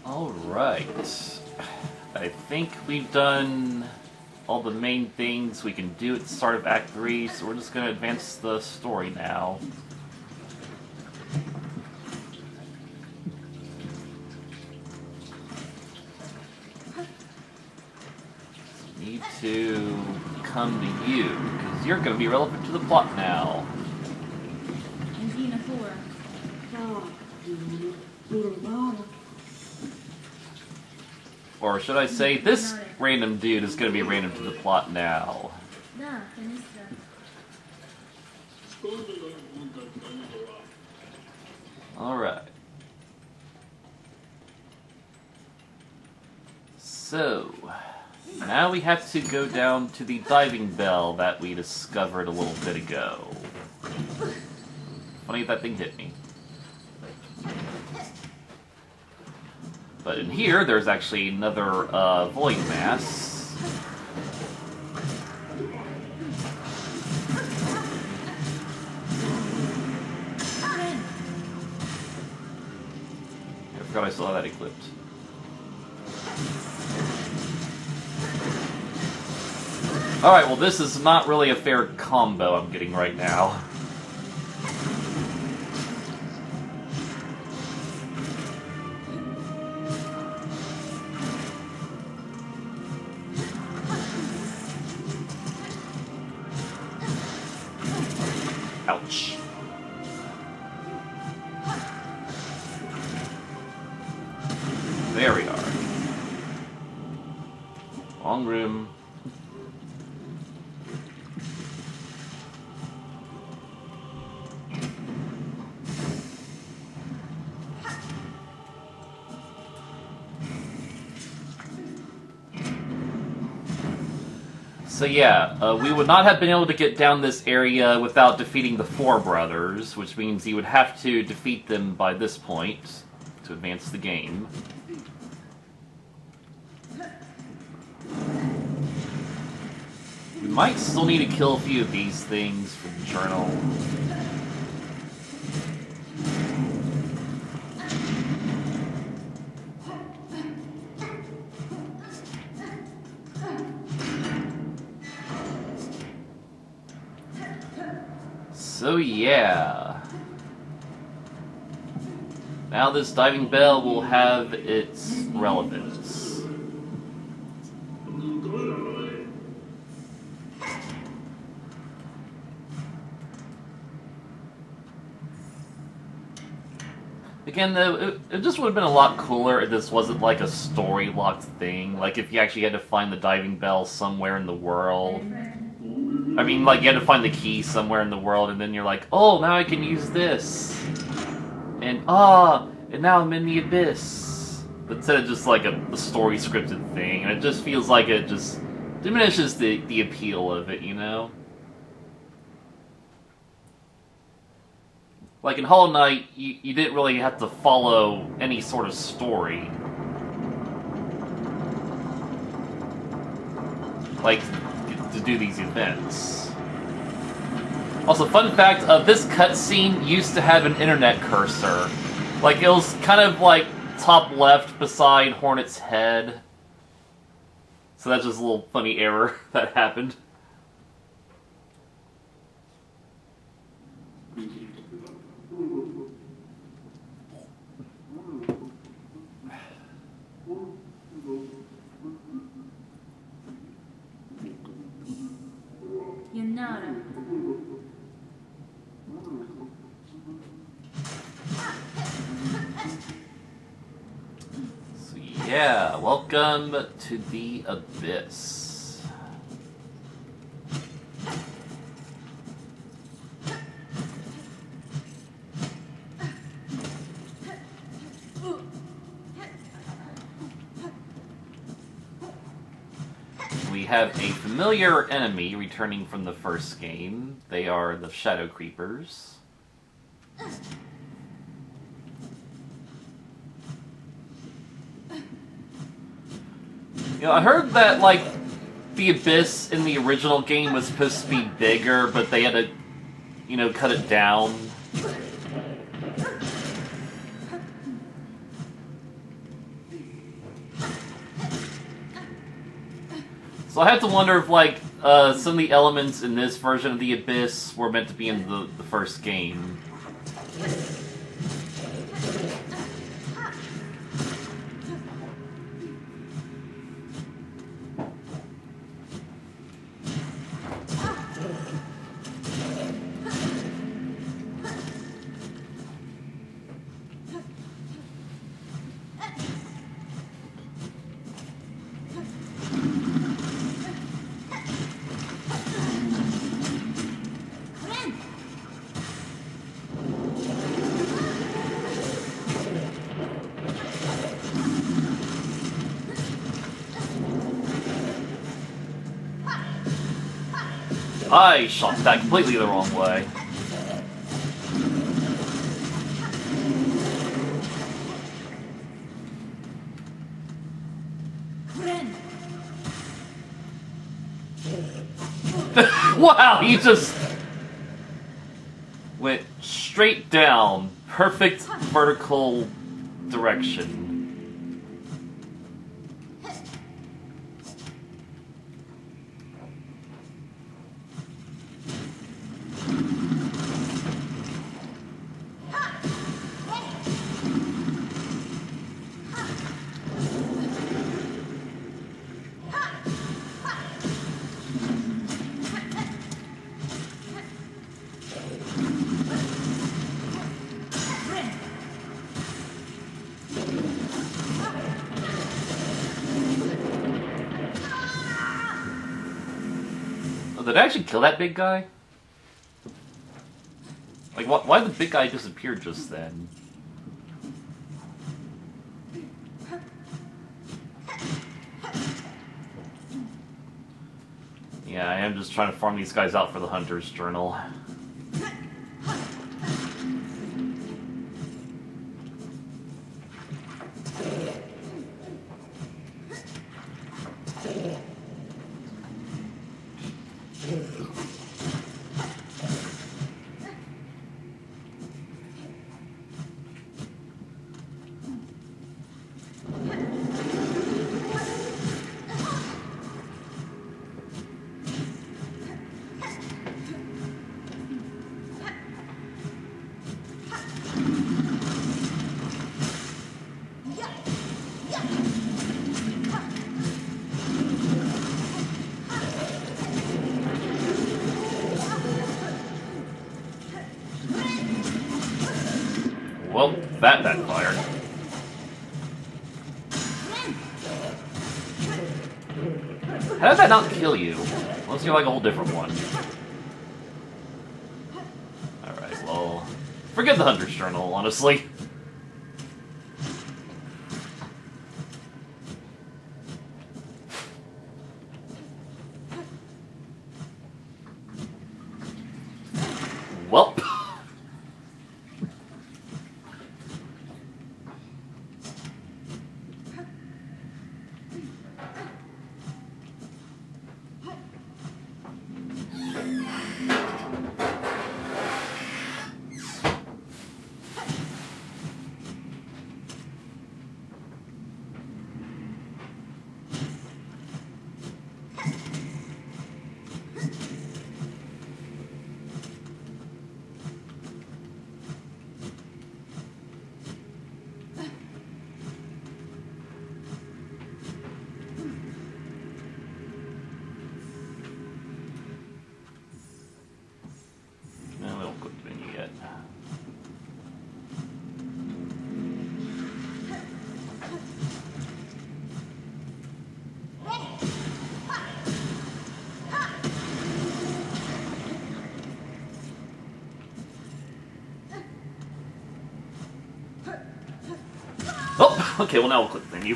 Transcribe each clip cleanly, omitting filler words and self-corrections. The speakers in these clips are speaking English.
Alright. I think we've done all the main things we can do at the start of Act 3, so we're just going to advance the story now. Need to come to you, because you're going to be relevant to the plot now. Or should I say, this random dude is going to be random to the plot now. Alright. So, now we have to go down to the diving bell that we discovered a little bit ago. Funny that thing hit me. But in here, there's actually another void mass. I forgot I still had that equipped. Alright, well this is not really a fair combo I'm getting right now. Ouch. There we are. Long room. So yeah, we would not have been able to get down this area without defeating the Four Brothers, which means you would have to defeat them by this point to advance the game. We might still need to kill a few of these things for the journal. So yeah, now this diving bell will have its relevance. Again, though, it just would have been a lot cooler if this wasn't like a story-locked thing, like if you actually had to find the diving bell somewhere in the world. I mean, like, you had to find the key somewhere in the world, and then you're like, oh, now I can use this. And now I'm in the abyss. But instead of just, like, a story-scripted thing, and it just feels like it just diminishes the appeal of it, you know? Like, in Hollow Knight, you didn't really have to follow any sort of story. Like, to do these events. Also, fun fact, this cutscene used to have an internet cursor. Like, it was kind of like top left beside Hornet's head. So that's just a little funny error that happened. So yeah, welcome to the Abyss. We have a familiar enemy returning from the first game. They are the Shadow Creepers. You know, I heard that, like, the Abyss in the original game was supposed to be bigger, but they had to, you know, cut it down. So I have to wonder if, like, some of the elements in this version of the Abyss were meant to be in the first game. I shot that completely the wrong way. Wow, he just went straight down. Perfect vertical direction. Did I actually kill that big guy? Like, why did the big guy disappear just then? Yeah, I am just trying to farm these guys out for the Hunter's Journal. Well, that backfired. How did that not kill you? Unless you're like a whole different one. Alright, well... Forget the Hunter's Journal, honestly. Welp. Oh, okay, well now we'll click the menu.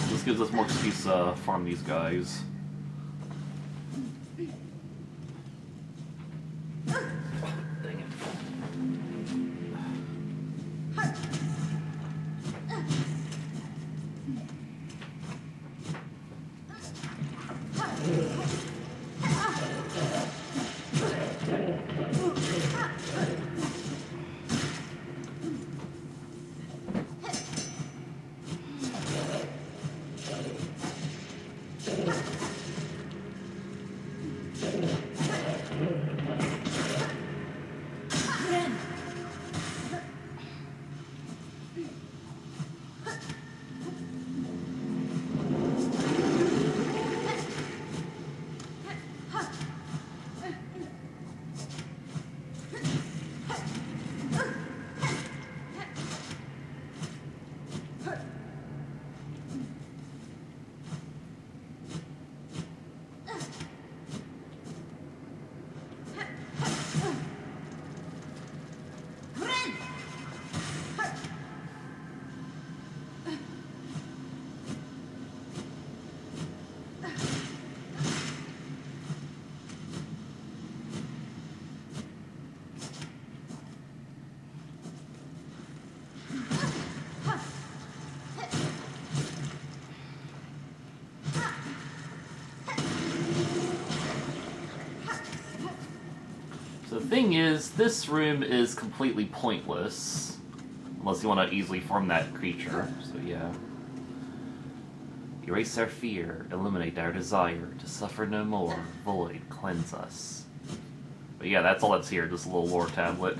This gives us more excuse to farm these guys. Dang it. thing is, this room is completely pointless. Unless you want to easily form that creature. So yeah. Erase our fear, eliminate our desire, to suffer no more, void, cleanse us. But yeah, that's all that's here, just a little lore tablet.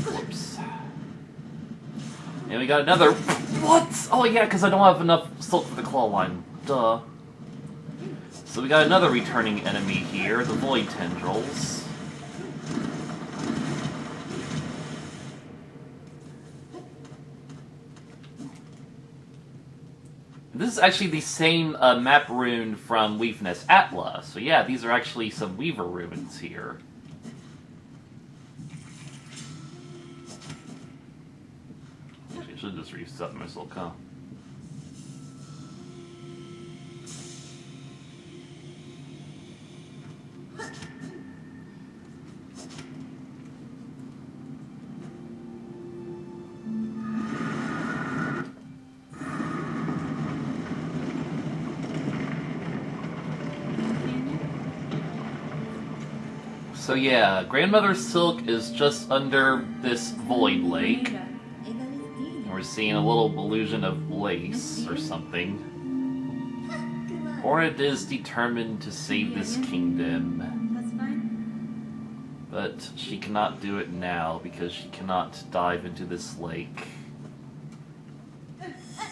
Whoops. And we got another... What? Oh yeah, because I don't have enough silk for the claw line. Duh. So we got another returning enemy here, the void tendrils. This is actually the same map rune from Weaveness Atla. So yeah, these are actually some Weaver runes here. Actually, I should just reset my silk, huh? So yeah, Grandmother's Silk is just under this void lake. And we're seeing a little illusion of lace or something. Hornet is determined to save this kingdom. But she cannot do it now because she cannot dive into this lake.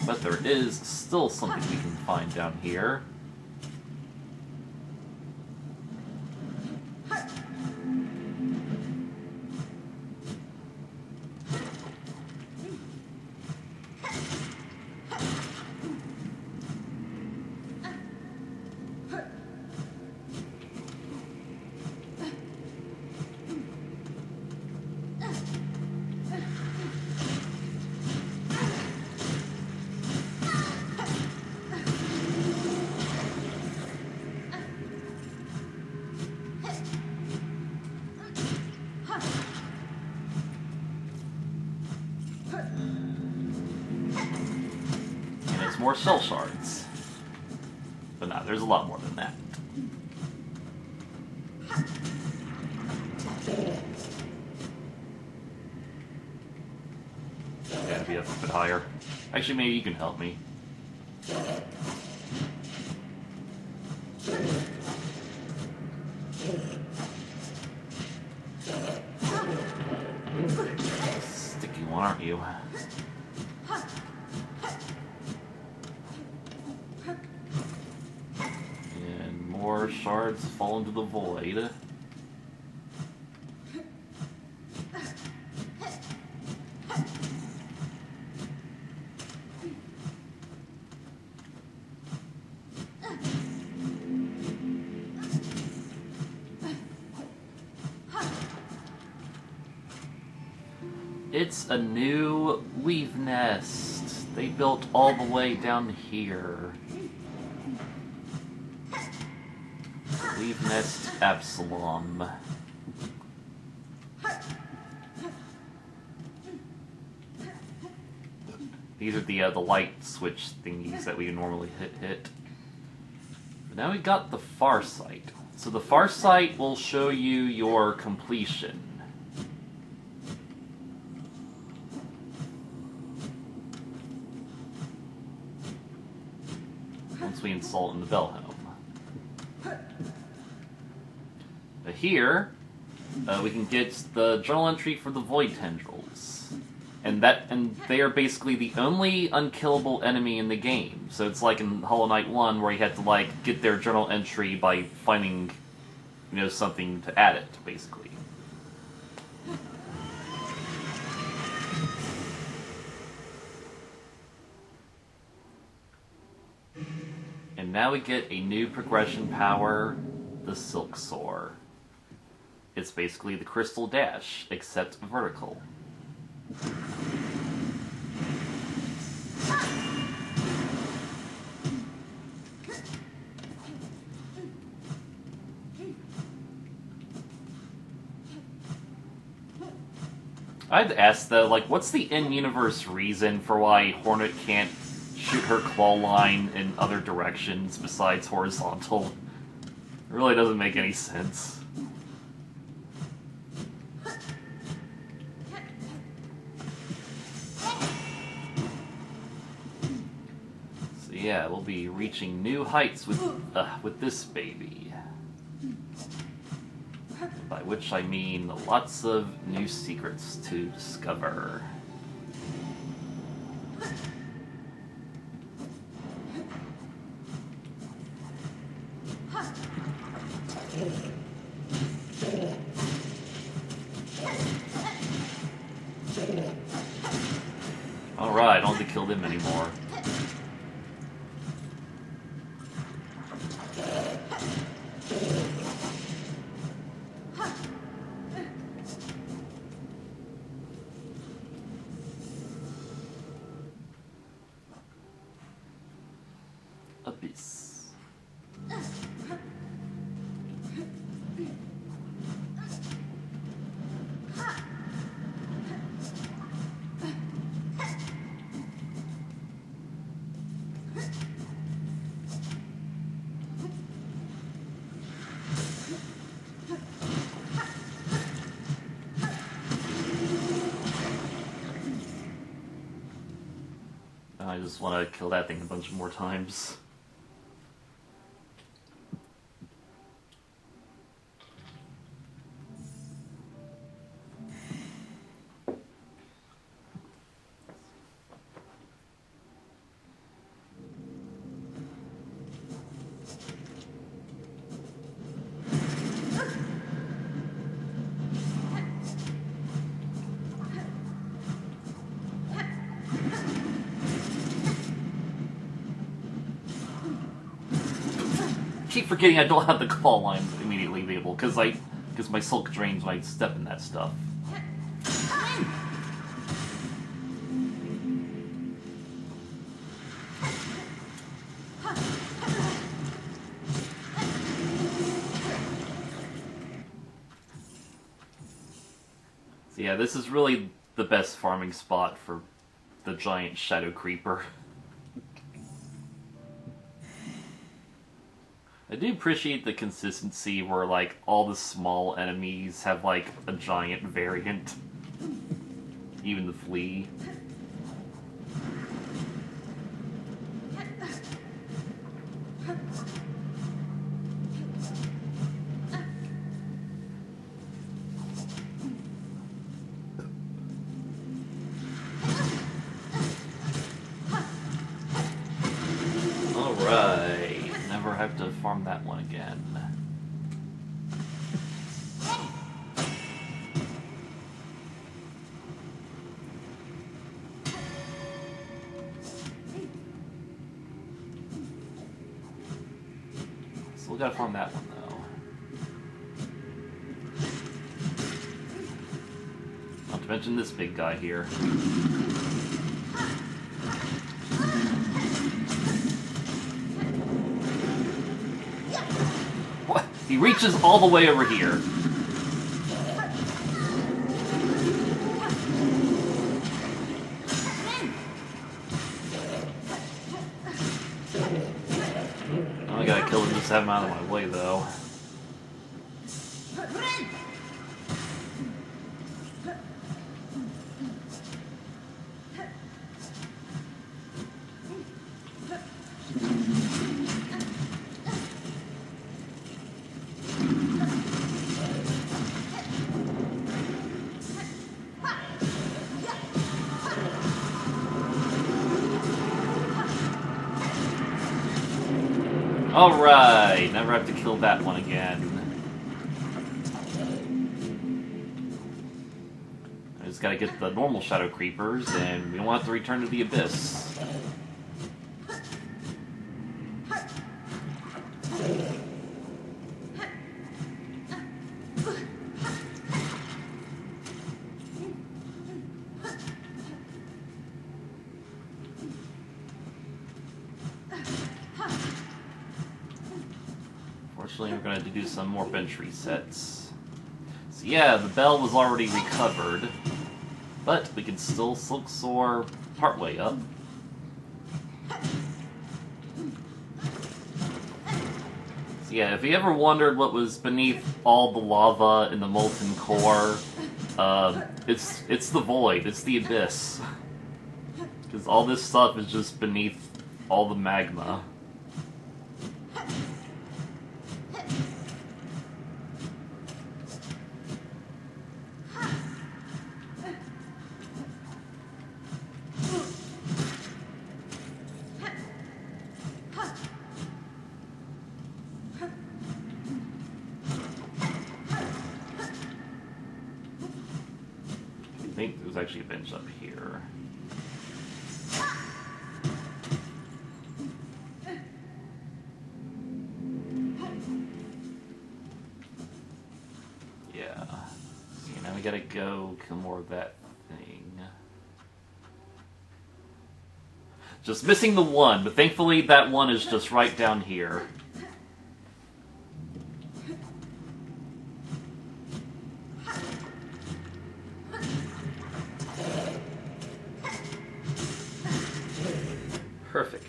But there is still something we can find down here. More shell shards. But no, there's a lot more than that. Gotta be up a bit higher. Actually, maybe you can help me. Sticky one, aren't you? More shards fall into the void. It's a new weave nest. They built all the way down here. Weave nest Absalom. These are the light switch thingies that we normally hit. But now we got the far sight. So the far sight will show you your completion. Once we install it in the Bellhelm. But here, we can get the journal entry for the void tendrils. And they are basically the only unkillable enemy in the game. So it's like in Hollow Knight 1 where you had to like get their journal entry by finding, you know, something to add it, basically. And now we get a new progression power, the Silksong. It's basically the Crystal Dash, except vertical. I'd ask though, like, what's the in-universe reason for why Hornet can't shoot her claw line in other directions besides horizontal. It really doesn't make any sense. So yeah, we'll be reaching new heights with this baby. By which I mean lots of new secrets to discover. Alright, I don't have to kill them anymore. Abyss. I just want to kill that thing a bunch more times. I keep forgetting I don't have the claw lines immediately available because my Silk drains when I step in that stuff. So yeah, this is really the best farming spot for the giant shadow creeper. I do appreciate the consistency where, like, all the small enemies have, like, a giant variant. Even the flea. Alright. Never have to farm that one again. Still gotta farm that one though. Not to mention this big guy here. What? He reaches all the way over here. I gotta kill him just to have him out of my way, though. Alright, never have to kill that one again. I just gotta get the normal shadow creepers, and we don't have to return to the abyss. Unfortunately, we're going to have to do some more bench resets. So yeah, the bell was already recovered, but we can still Silksong partway up. So yeah, if you ever wondered what was beneath all the lava in the molten core, it's the void, it's the abyss. Because all this stuff is just beneath all the magma. I think there's actually a bench up here. Yeah. So now we gotta go kill more of that thing. Just missing the one, but thankfully that one is just right down here. Perfect.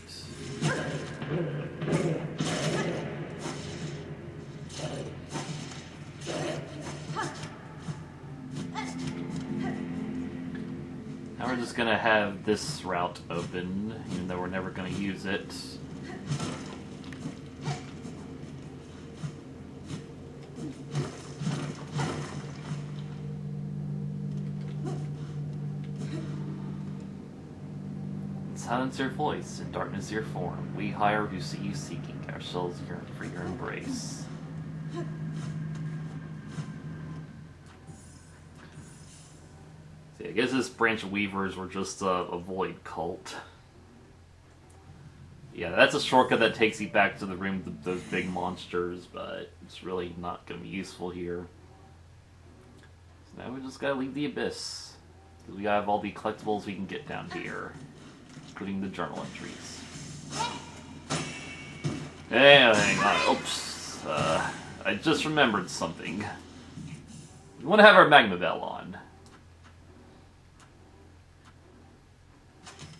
Now we're just gonna have this route open, even though we're never gonna use it. Silence your voice, and darkness your form. We hire who see you seeking, our souls yearn for your embrace. See, I guess this branch of weavers were just a void cult. Yeah, that's a shortcut that takes you back to the room with those big monsters, but it's really not going to be useful here. So now we just gotta leave the abyss. Because we have all the collectibles we can get down here. Including the journal entries. Hey, hang on. Oops. I just remembered something. We want to have our magma bell on.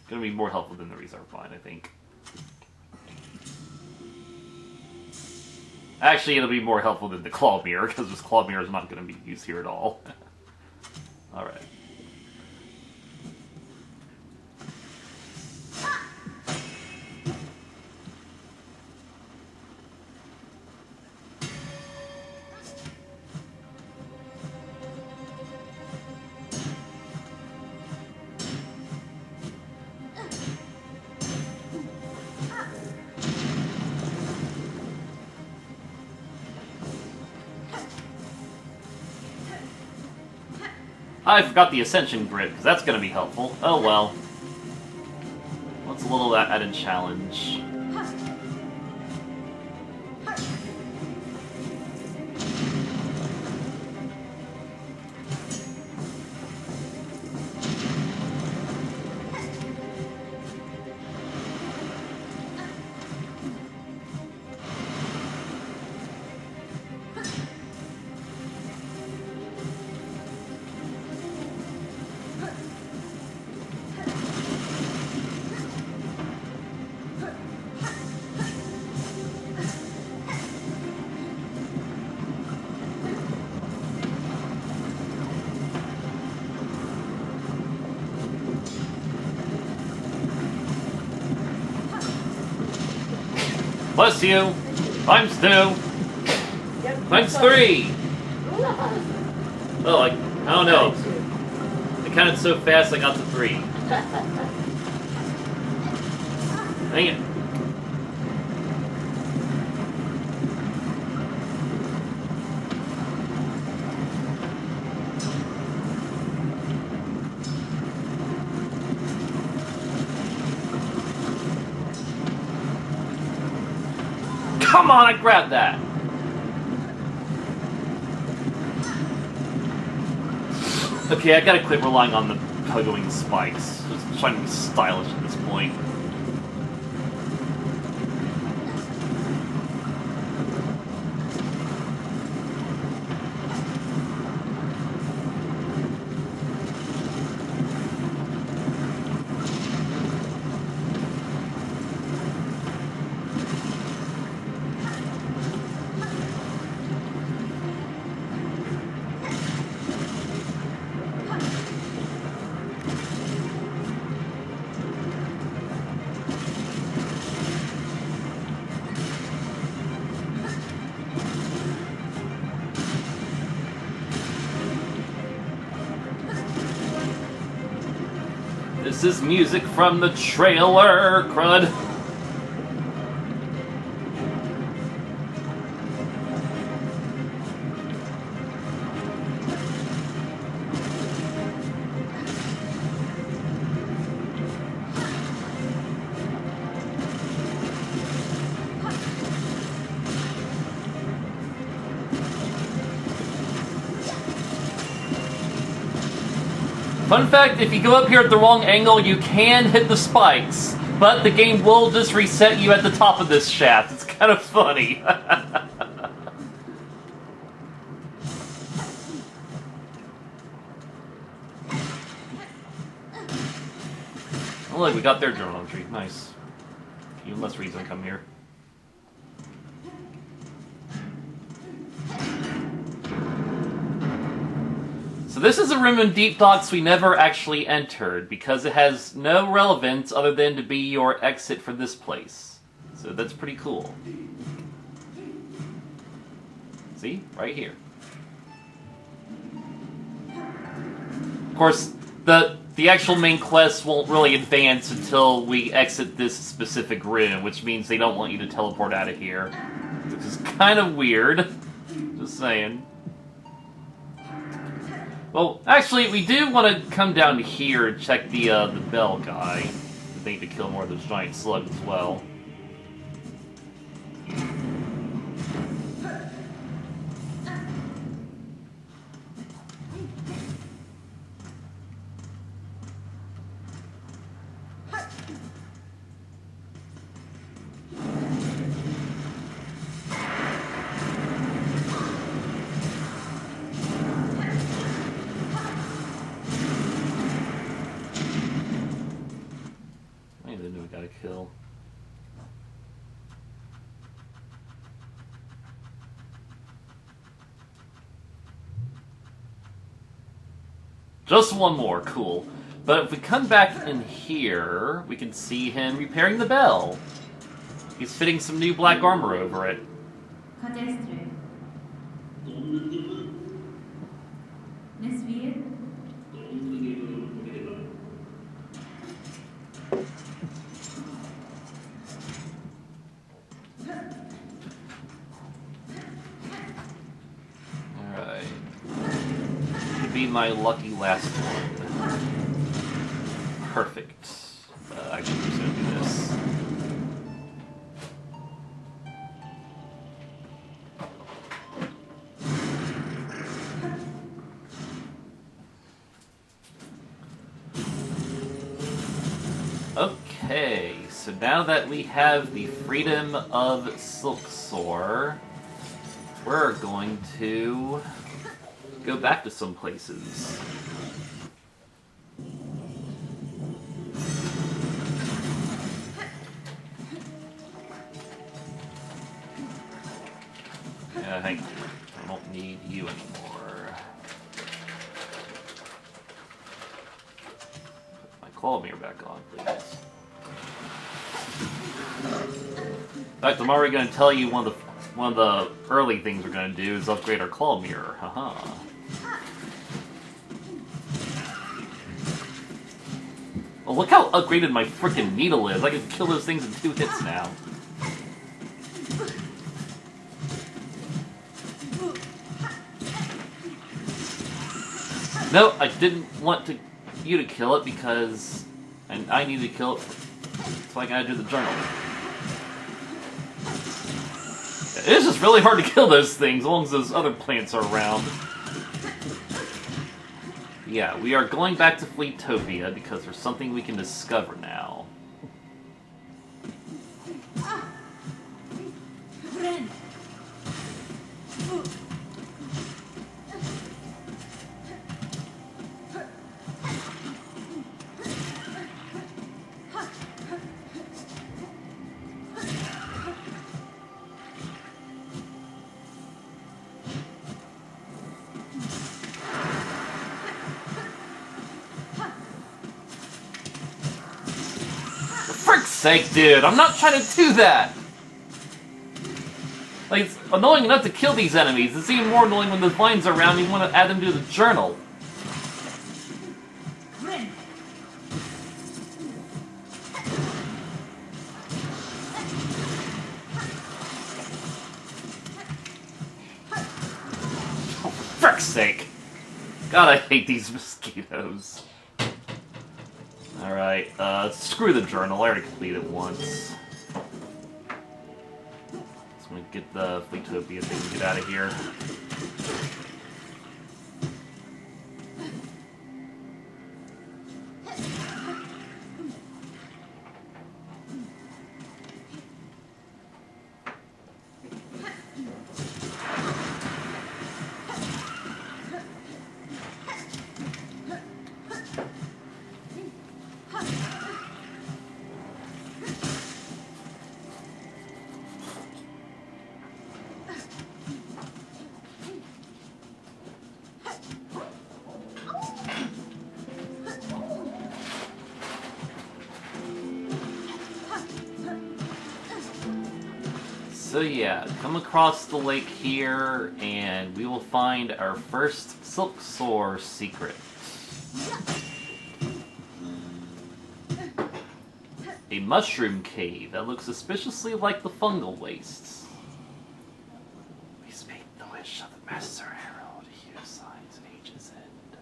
Gonna be more helpful than the reserve line, I think. Actually, it'll be more helpful than the claw mirror, because this claw mirror is not going to be used here at all. Alright. I forgot the Ascension Grid, because that's going to be helpful. Oh well. What's a little added challenge? Bless you! Times 2! Times 3! Oh, I don't know. I counted so fast I got to 3. Dang it. Come on, I grabbed that! Okay, I gotta quit relying on the pogoing spikes. Just trying to be stylish at this point. This is music from the trailer, crud. Fun fact, if you go up here at the wrong angle, you can hit the spikes, but the game will just reset you at the top of this shaft. It's kind of funny. Oh, look, we got their journal entry. Nice. Even less reason to come here. So this is a room in Deep Docks we never actually entered, because it has no relevance other than to be your exit for this place. So that's pretty cool. See? Right here. Of course, the actual main quest won't really advance until we exit this specific room, which means they don't want you to teleport out of here. Which is kind of weird. Just saying. Well, actually, we do want to come down here and check the bell guy. We need to kill more of those giant slugs as well. Kill. Just one more, cool. But if we come back in here, we can see him repairing the bell. He's fitting some new black armor over it. My lucky last one. Perfect. Actually, I'm just gonna do this. Okay, so now that we have the freedom of Silksong, we're going to go back to some places. Yeah, hang on. I don't need you anymore. Put my claw mirror back on, please. In fact, I'm already going to tell you one of the early things we're going to do is upgrade our claw mirror. Haha. Oh, look how upgraded my frickin' needle is. I can kill those things in 2 hits now. No, I didn't want you to kill it because I need to kill it, so I gotta do the journal. It's just really hard to kill those things as long as those other plants are around. Yeah, we are going back to Fleetopia because there's something we can discover now. For frick's sake, dude, I'm not trying to do that! Like, it's annoying enough to kill these enemies. It's even more annoying when the vines are around and you want to add them to the journal. sake. God, I hate these mosquitoes. Alright, screw the journal. I already completed it once. I'm gonna get the Fleetopia thing and get out of here. So yeah, come across the lake here, and we will find our first Silksong secret. A mushroom cave that looks suspiciously like the fungal wastes. We speak the wish of the Master Herald, he who signs an age's end.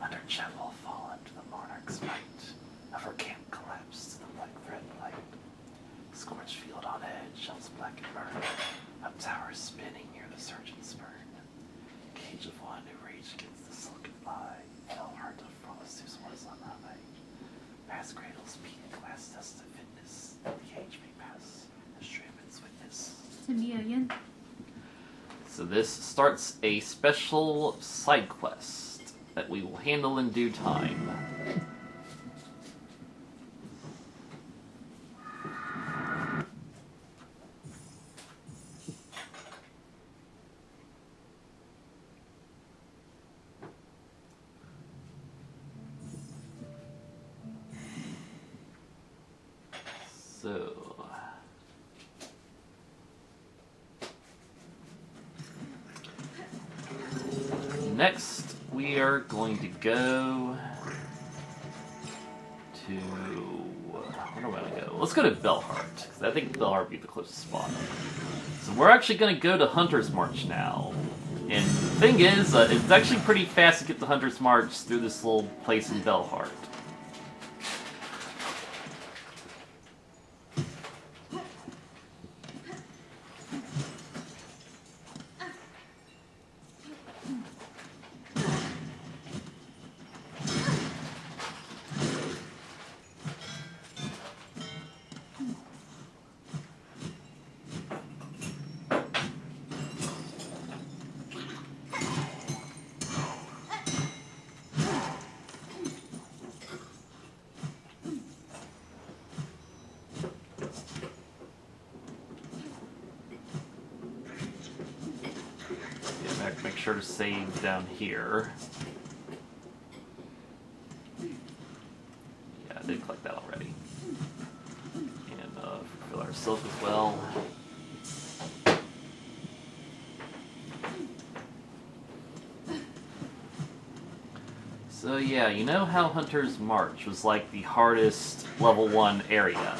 Under Chet will fall into the monarch's might. Of her camp collapse to the black thread light. Scorched field on edge, shells black and burn. Up towers spinning near the surgeon's burn. Cage of one who raged against the silken fly. Fell heart of frost whose was on high. Past cradles peak glass dust of fitness. The age may pass, as Shraven's witness. So this starts a special side quest that we will handle in due time. So, next we are going to go to, where do I want to go? Let's go to Belhart, because I think Belhart would be the closest spot. So we're actually going to go to Hunter's March now. And the thing is, it's actually pretty fast to get to Hunter's March through this little place in Belhart. Make sure to save down here. Yeah, I did collect that already. And fill our silk as well. So yeah, you know how Hunter's March was like the hardest level 1 area?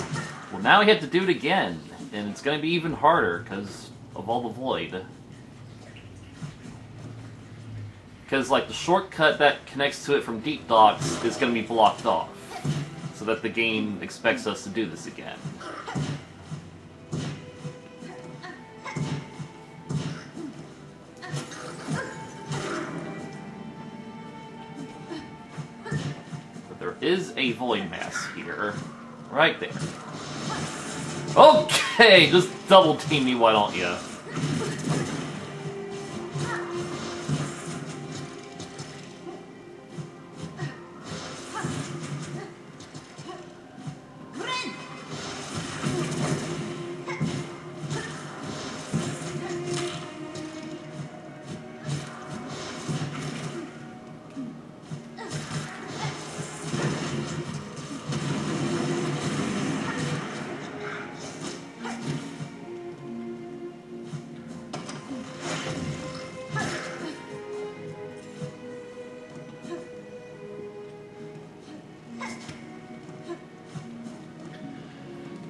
Well, now we have to do it again, and it's going to be even harder because of all the void. Because, like, the shortcut that connects to it from Deep Docks is going to be blocked off. So that the game expects us to do this again. But there is a void mass here. Right there. Okay! Just double team me, why don't you?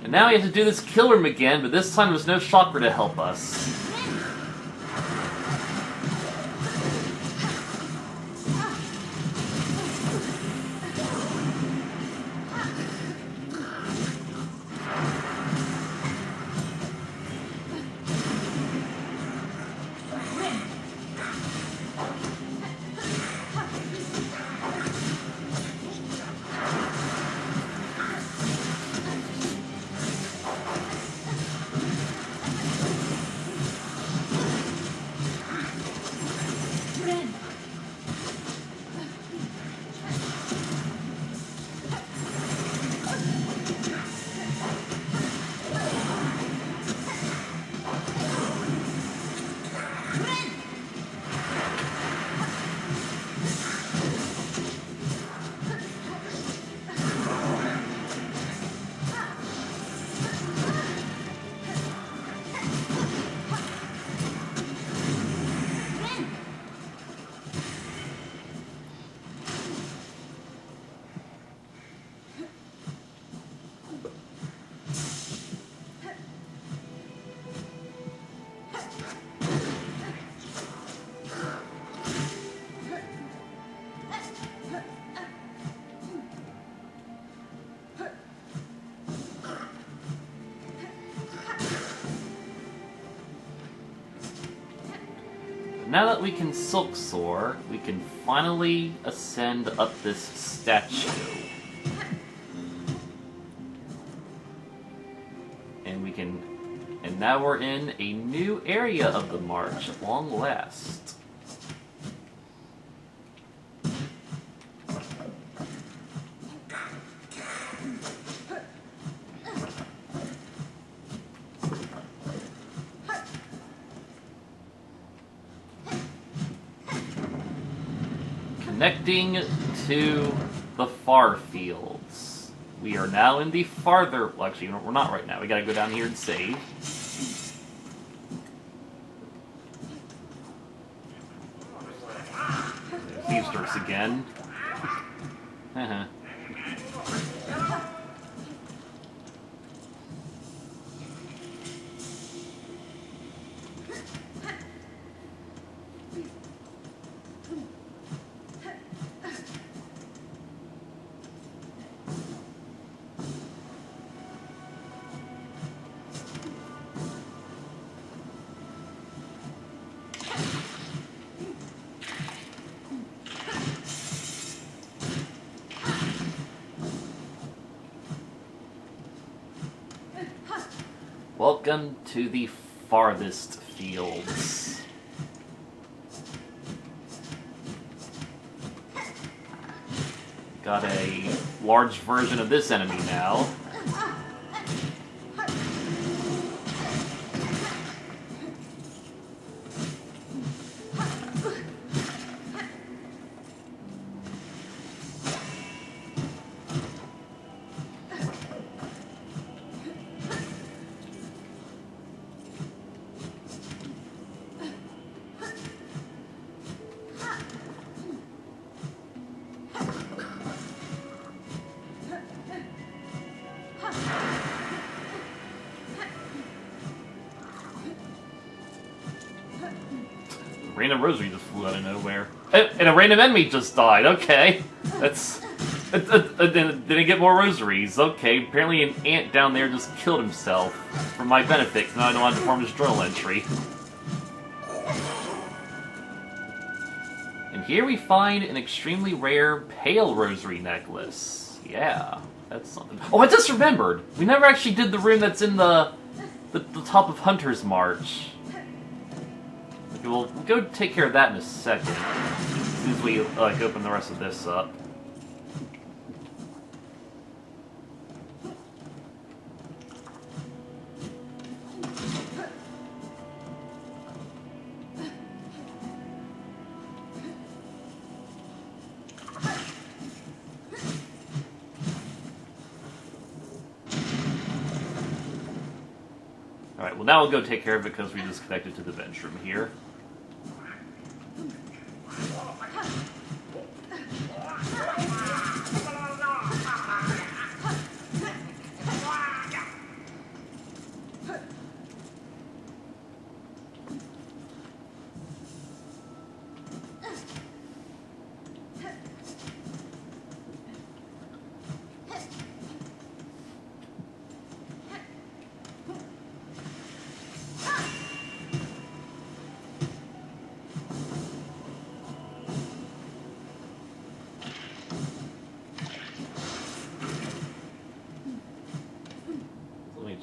And now we have to do this kill room again, but this time there's no chakra to help us. now that we can silk soar, we can finally ascend up this statue. And now we're in a new area of the march at long last. Connecting to the far fields. We are now in the farther... Well, actually, we're not right now. We gotta go down here and save. Thieves again. Welcome to the farthest fields. Got a large version of this enemy now. Random rosary just flew out of nowhere. And a random enemy just died, okay. That's... Didn't get more rosaries. Okay, apparently an ant down there just killed himself. For my benefit, because now I know how to perform his journal entry. And here we find an extremely rare pale rosary necklace. Yeah, that's something. Oh, I just remembered! We never actually did the room that's in the top of Hunter's March. Okay, we'll go take care of that in a second. As soon as we open the rest of this up. Alright, well now we'll go take care of it because we just connected to the bench room here.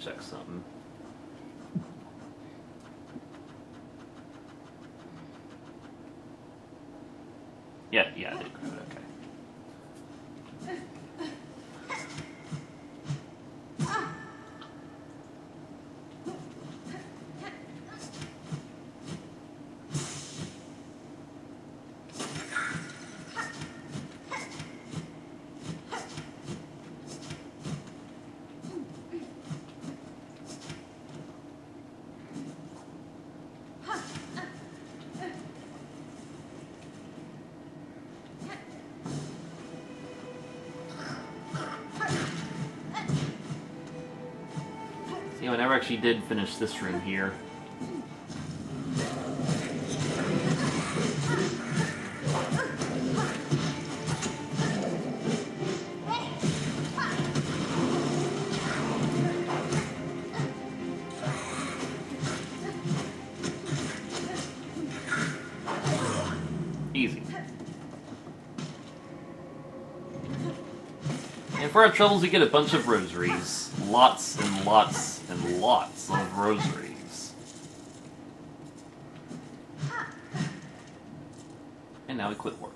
Check something. Yeah, I did grab it, okay. See, I never actually did finish this room here. And for our troubles, we get a bunch of rosaries. Lots and lots and lots of rosaries. And now we quit work.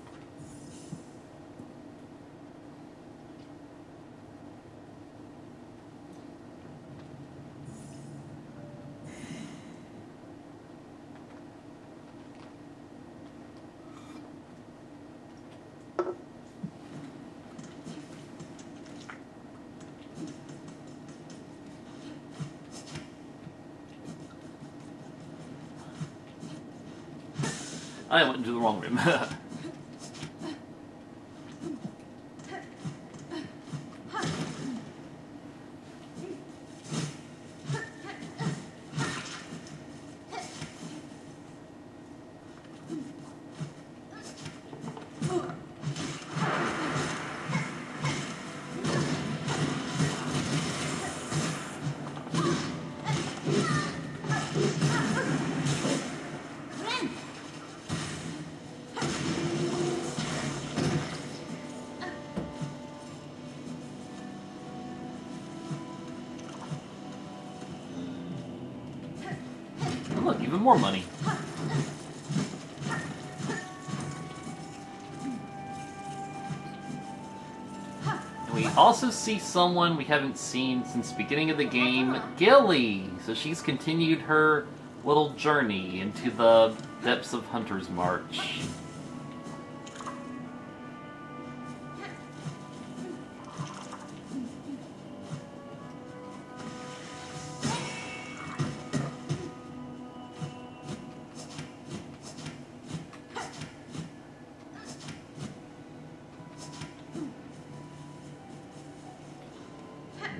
I went into the wrong room. Oh, look, even more money. And we also see someone we haven't seen since the beginning of the game, Gilly! So she's continued her little journey into the depths of Hunter's March.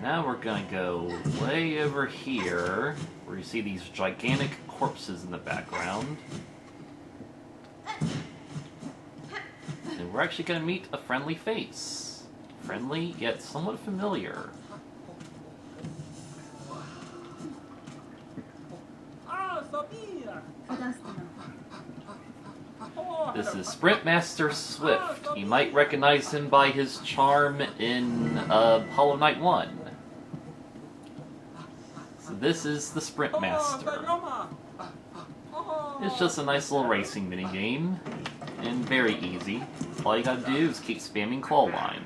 Now we're gonna go way over here, where you see these gigantic corpses in the background. And we're actually gonna meet a friendly face. Friendly, yet somewhat familiar. This is Sprintmaster Swift. You might recognize him by his charm in Hollow Knight 1. So this is the Sprintmaster. It's just a nice little racing minigame, and very easy. All you gotta do is keep spamming claw line.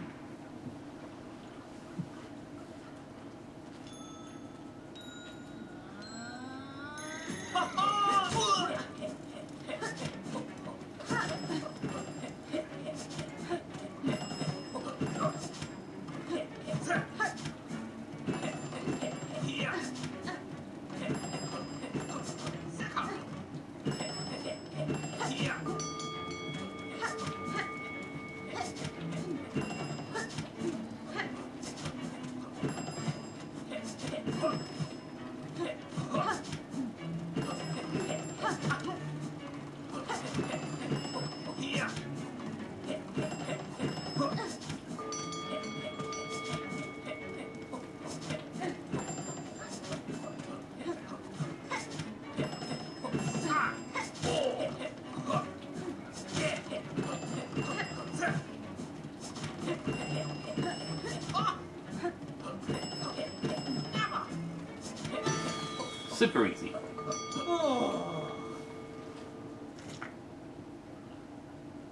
Super easy.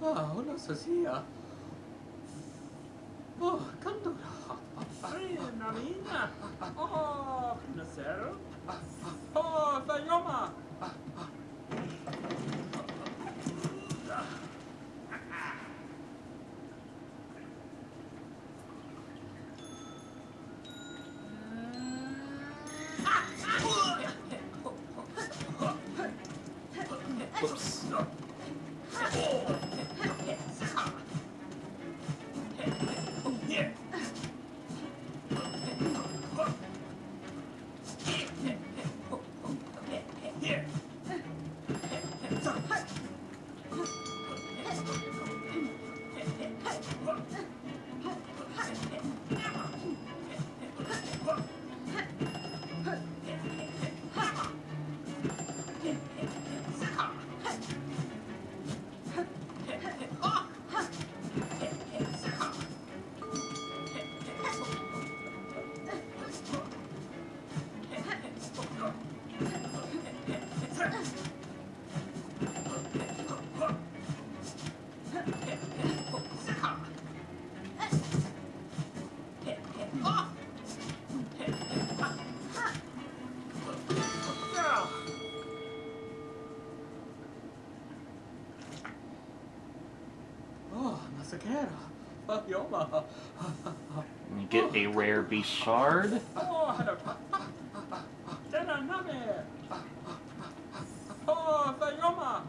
Hola, Sophia. Oh, canto. Nalina. Oh, Nasero. Oh, Sayoma. Whoops. Sera. Yoma. You get a rare beast shard. Oh, Hana. Dena Name. Oh, Yoma.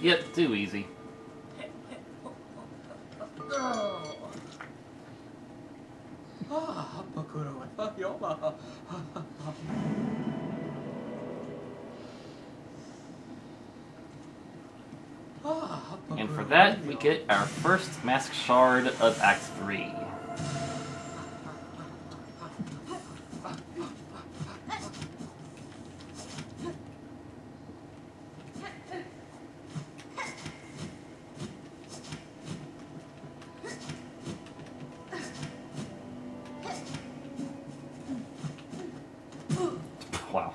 Yep, too easy. Ah, Bakuro and Yoma. And for that, we get our first Mask Shard of Act 3. Wow.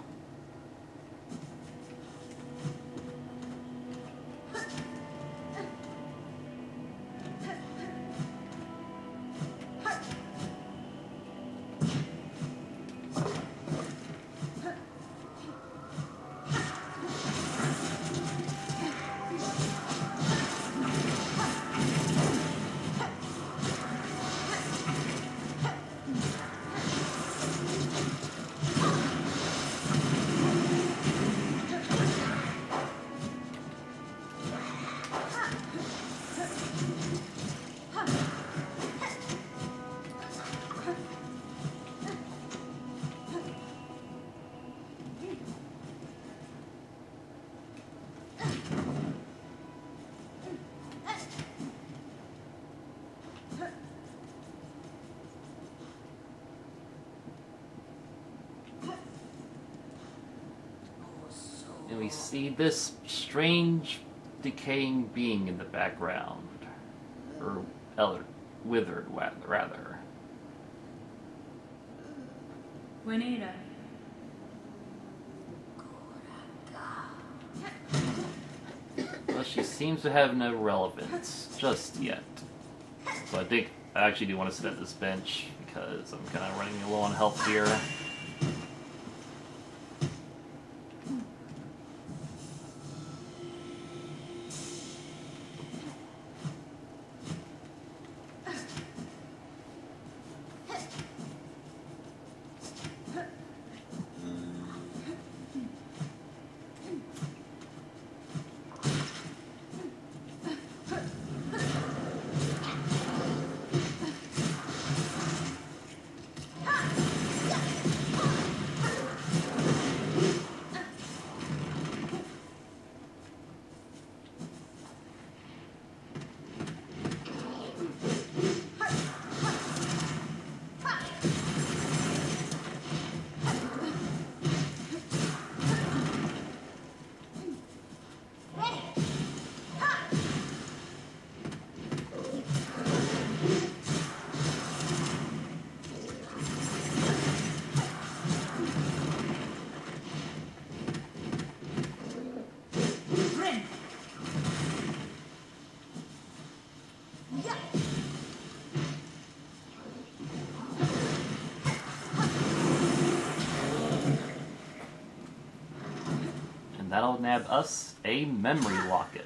And we see this strange, decaying being in the background. Or withered, rather. Juanita. Well, she seems to have no relevance just yet. So I think I actually do want to sit at this bench because I'm kind of running low on health here. That'll nab us a memory locket.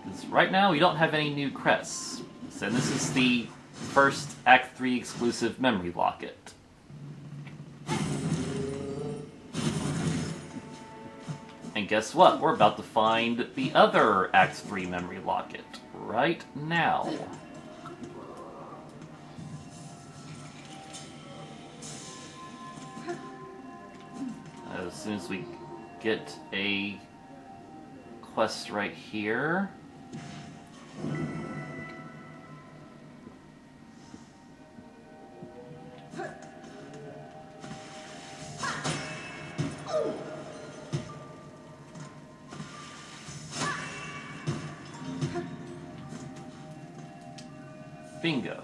Because right now we don't have any new crests. is. And this is the first Act 3 exclusive memory locket. And guess what? We're about to find the other Act 3 memory locket right now. As soon as we get a quest right here. Bingo.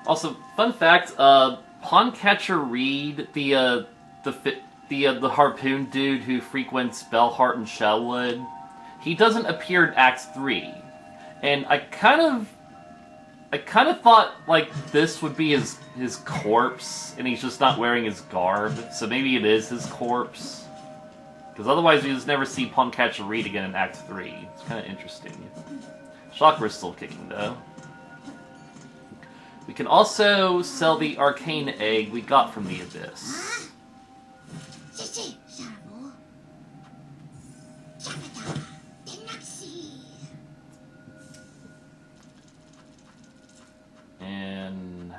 Also, fun fact, Pawncatcher Reed, the harpoon dude who frequents Bellheart and Shellwood, he doesn't appear in Act 3. And I kind of thought, like, this would be his corpse, and he's just not wearing his garb, so maybe it is his corpse. Because otherwise we just never see Pawncatcher Reed again in Act 3. It's kind of interesting. Chakra's still kicking, though. We can also sell the arcane egg we got from the Abyss. And...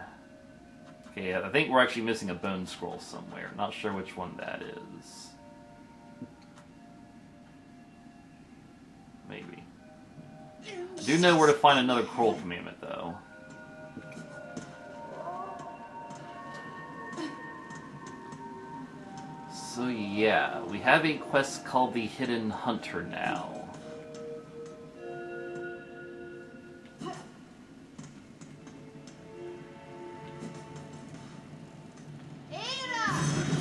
okay, I think we're actually missing a bone scroll somewhere. Not sure which one that is. Maybe. I do know where to find another Kroll commandment, though. So yeah, we have a quest called the Hidden Hunter now.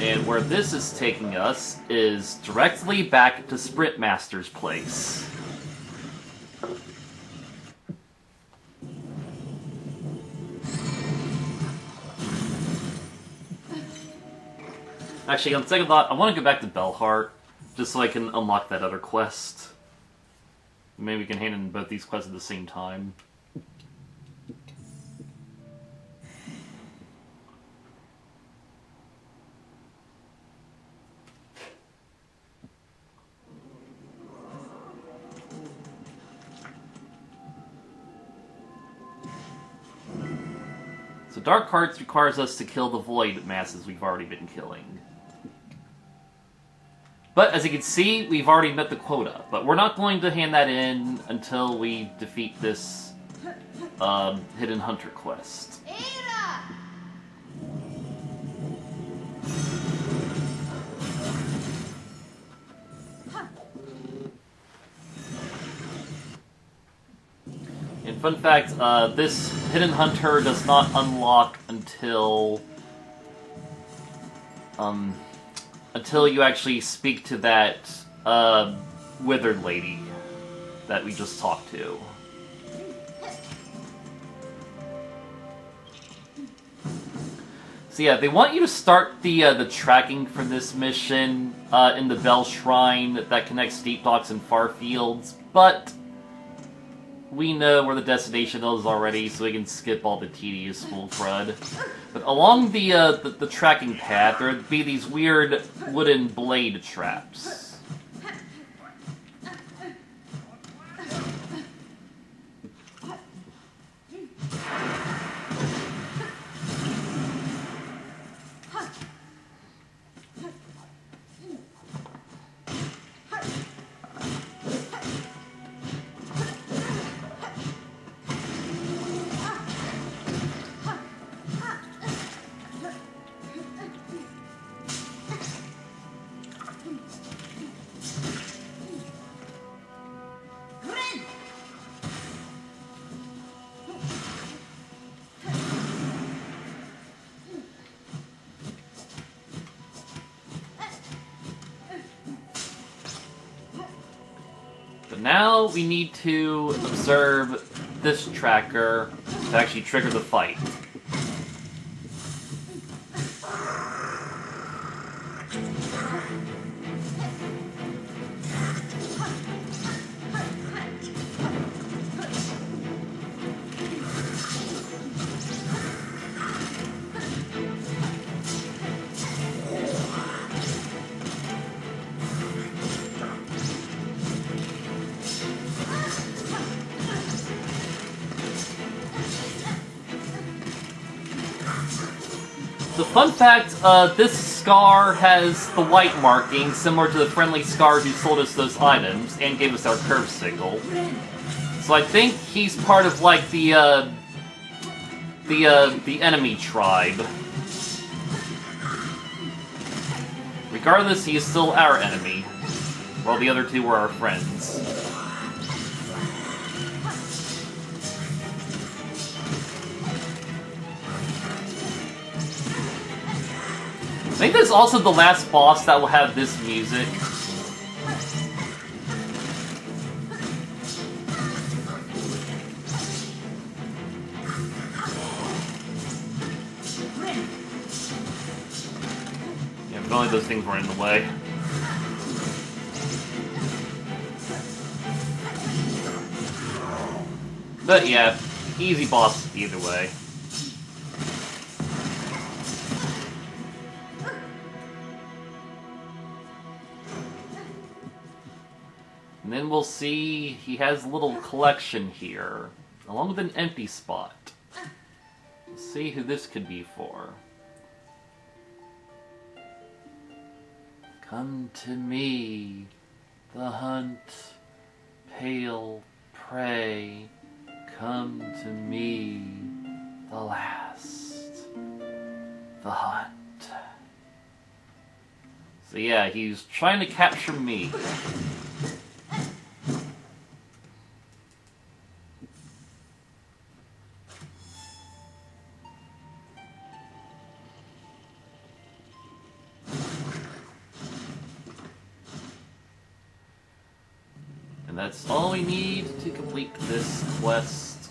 And where this is taking us is directly back to Sprintmaster's place. Actually, on second thought, I want to go back to Bellheart, just so I can unlock that other quest. Maybe we can hand in both these quests at the same time. So Dark Hearts requires us to kill the Void masses we've already been killing. But as you can see, we've already met the quota. But we're not going to hand that in until we defeat this Hidden Hunter quest. And fun fact, this Hidden Hunter does not unlock until you actually speak to that withered lady that we just talked to. So yeah, they want you to start the tracking for this mission in the Bell Shrine that connects Steep Docks and Farfields, but we know where the destination is already, so we can skip all the tedious school crud. But along the tracking path, there would be these weird wooden blade traps. Now we need to observe this tracker to actually trigger the fight. The fun fact, this Scar has the white marking, similar to the friendly Scar who sold us those items and gave us our curve signal. So I think he's part of, like, the enemy tribe. Regardless, he is still our enemy, while the other two were our friends. I think this is also the last boss that will have this music. Yeah, if only those things weren't in the way. But yeah, easy boss either way. And then we'll see he has a little collection here, along with an empty spot. Let's see who this could be for. Come to me, the hunt, pale prey. Come to me, the last, the hunt. So yeah, he's trying to capture me. And that's all we need to complete this quest.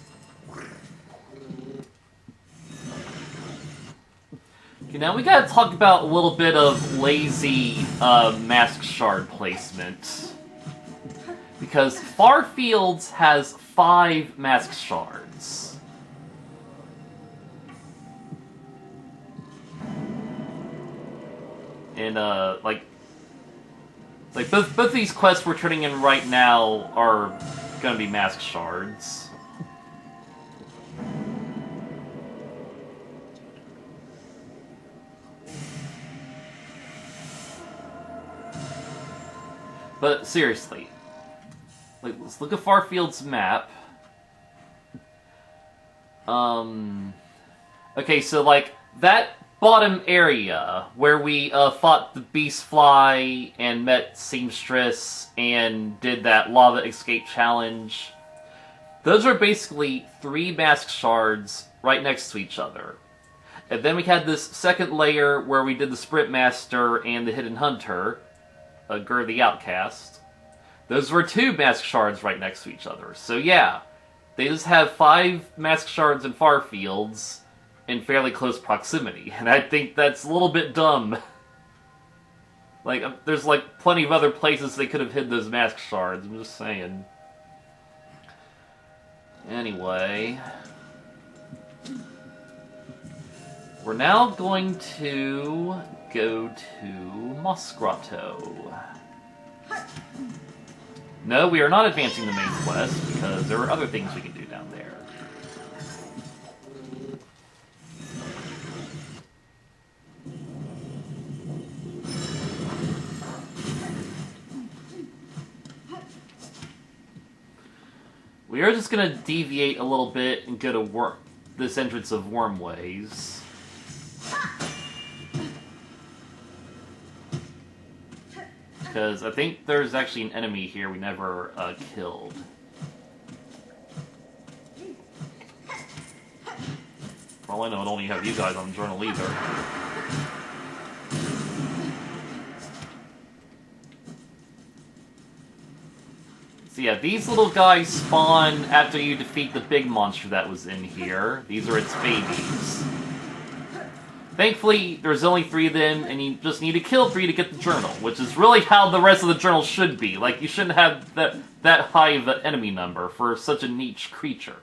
Okay, now we gotta talk about a little bit of lazy mask shard placement. Because Far Fields has 5 mask shards. And like both these quests we're turning in right now are gonna be mask shards. But seriously, like, let's look at Farfield's map. Okay, so like that bottom area where we fought the Beast Fly and met Seamstress and did that lava escape challenge. Those are basically 3 mask shards right next to each other. And then we had this second layer where we did the Sprint Master and the Hidden Hunter. Gur the Outcast. Those were 2 mask shards right next to each other. So yeah, they just have 5 mask shards in Far Fields in fairly close proximity, and I think that's a little bit dumb. Like, there's like plenty of other places they could have hid those mask shards, I'm just saying. Anyway, we're now going to go to Moss Grotto. No, we are not advancing the main quest, because there are other things we can do down there. We are just going to deviate a little bit and go to this entrance of Wormways. Because I think there's actually an enemy here we never killed. For all I know, I don't only have you guys on the journal either. So yeah, these little guys spawn after you defeat the big monster that was in here. These are its babies. Thankfully, there's only 3 of them, and you just need to kill 3 to get the journal, which is really how the rest of the journal should be. Like, you shouldn't have that high of an enemy number for such a niche creature.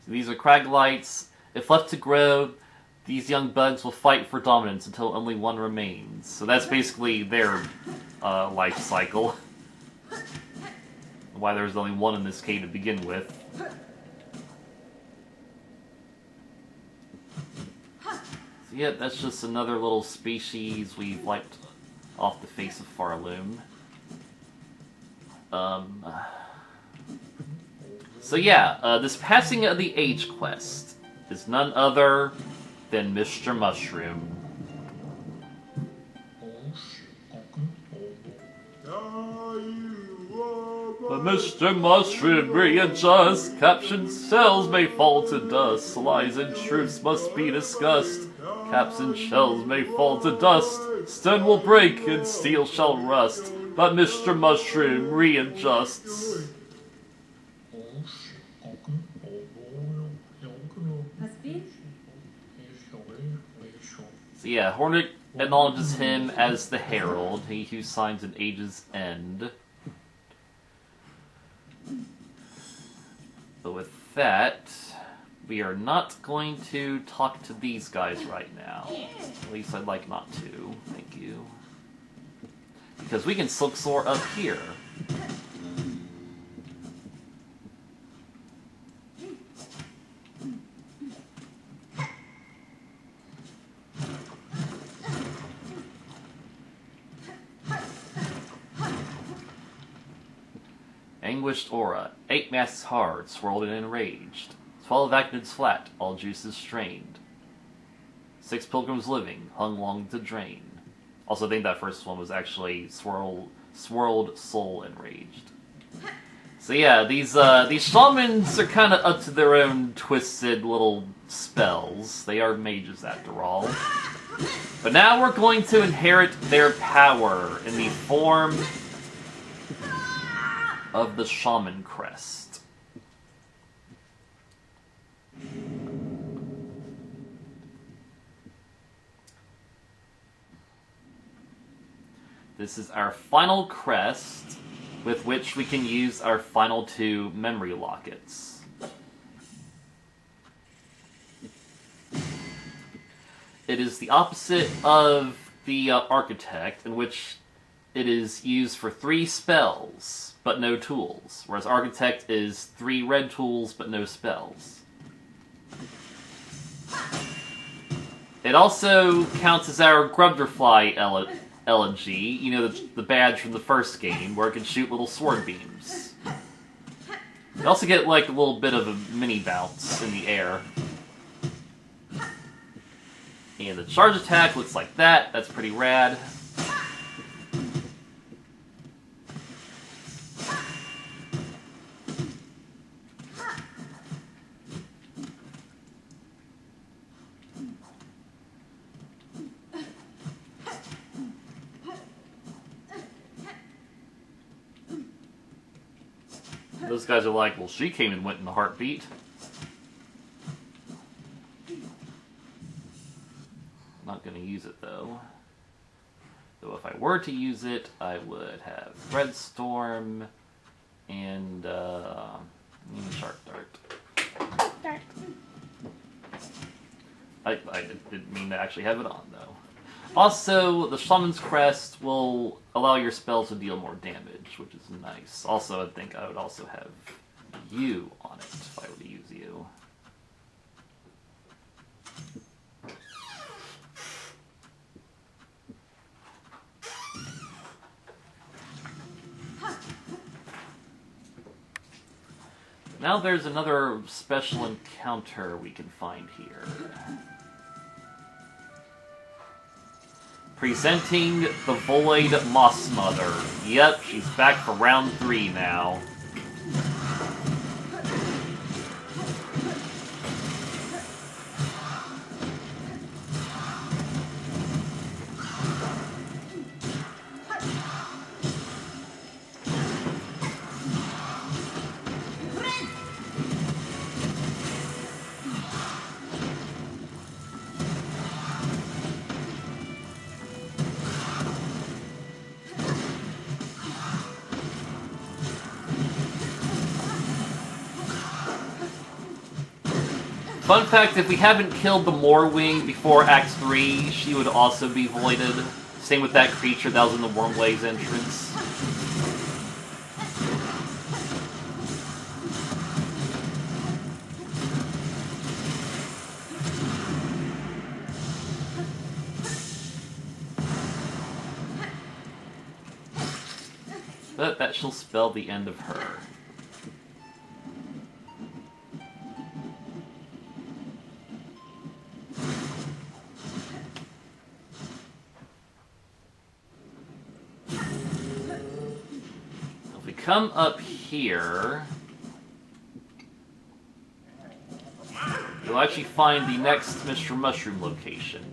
So these are Craglites. If left to grow, these young bugs will fight for dominance until only one remains. So that's basically their life cycle. Why there's only one in this cave to begin with. Yeah, that's just another little species we've wiped off the face of Farloom. So yeah, this Passing of the Age quest is none other than Mr. Mushroom. But Mr. Mushroom readjusts, captured cells may fall to dust, lies and truths must be discussed, caps and shells may fall to dust, stone will break and steel shall rust, but Mr. Mushroom readjusts. So yeah, Hornet acknowledges him as the Herald, he who signs an age's end. But with that, we are not going to talk to these guys right now. At least I'd like not to. Thank you. Because we can Silksong up here. Anguished aura, 8 masks hard, swirled and enraged. 12 actives flat, all juices strained. 6 pilgrims living, hung long to drain. Also, I think that first one was actually swirled soul enraged. So yeah, these shamans are kind of up to their own twisted little spells. They are mages after all. But now we're going to inherit their power in the form of the Shaman Crest. This is our final crest with which we can use our final 2 memory lockets. It is the opposite of the Architect, in which it is used for 3 spells, but no tools, whereas Architect is 3 red tools, but no spells. It also counts as our Grubderfly elegy, you know, the badge from the first game, where it can shoot little sword beams. You also get, like, a little bit of a mini bounce in the air. And the charge attack looks like that. That's pretty rad. Those guys are like, well, she came and went in the heartbeat. Not going to use it, though. Though if I were to use it, I would have Red Storm and Shark Dart. I didn't mean to actually have it on, though. Also, the Shaman's Crest will allow your spells to deal more damage, which is nice. Also, I think I would also have you on it if I were to use you. Now there's another special encounter we can find here. Presenting the Void Moss Mother. Yep, she's back for round 3 now. Fun fact, if we haven't killed the Moorwing before Act 3, she would also be voided. Same with that creature that was in the Wormblaze entrance. But that shall spell the end of her. If we come up here, you'll actually find the next Mr. Mushroom location.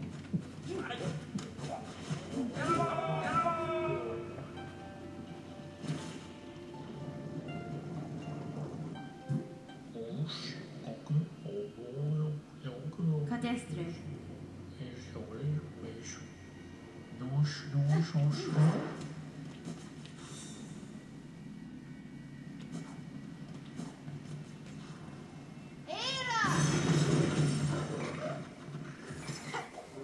Cadastre.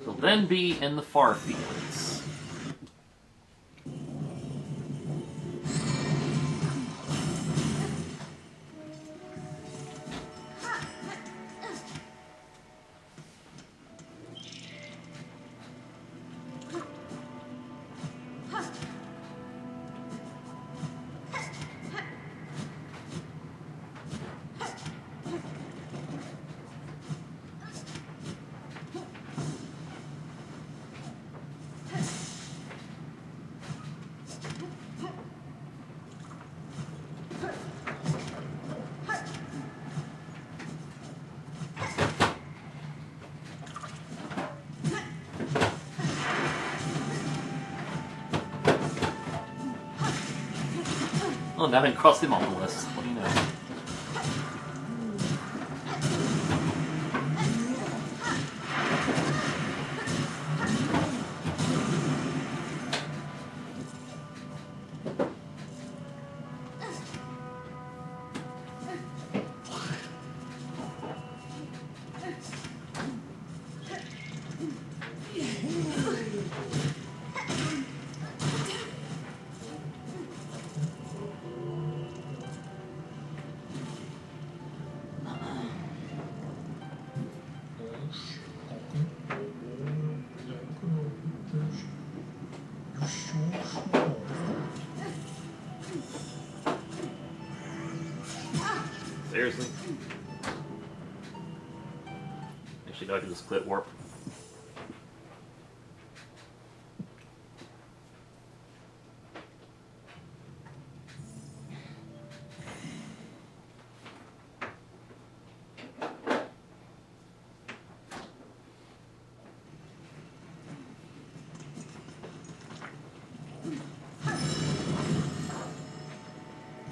So then be in the far fields. Oh, now I haven't crossed him on the list. What do you know? Seriously? Actually, no, I can just quit warp.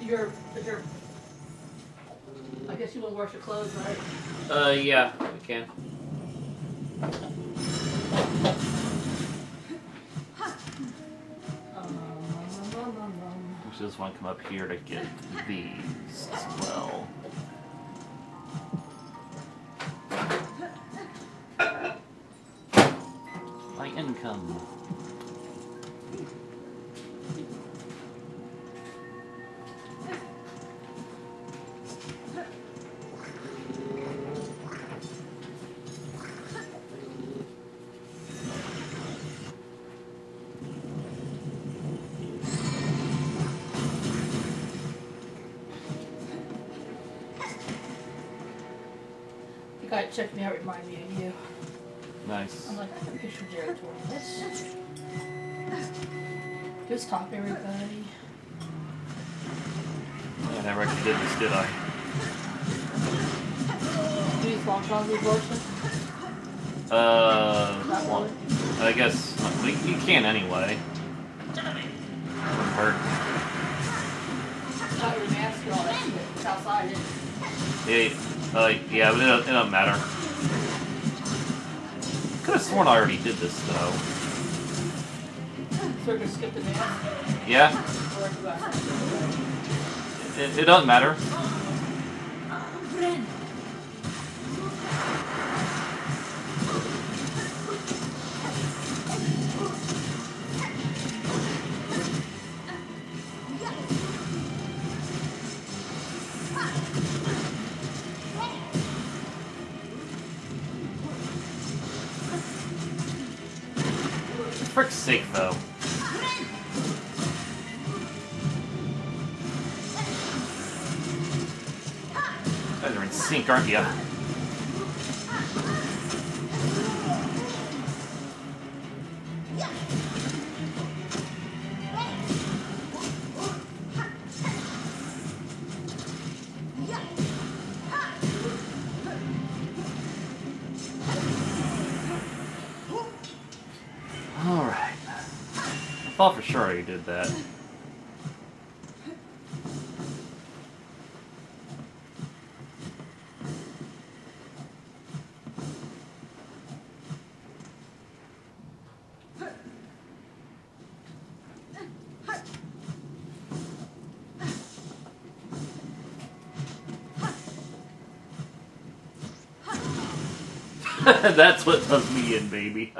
You're I guess you won't wash your clothes, right? Yeah, we can. We just want to come up here to get these as well. My income. The guy that checked me out reminded me of you. Nice. I'm like, I can picture Jared doing this. Just talk everybody. I never actually did this, did I? Do you use long John's abortion? Not Well, really. I guess well, you can anyway. Wouldn't hurt. Not your mask and all that shit. It's outside, isn't it? Yeah, but it don't matter. Could have sworn I already did this though. So we're gonna skip the mask? Yeah, Or do I? it doesn't matter. Friend. For frick's sake, though. in sync, aren't you? Alright. I thought for sure you did that. That's what does me in, baby.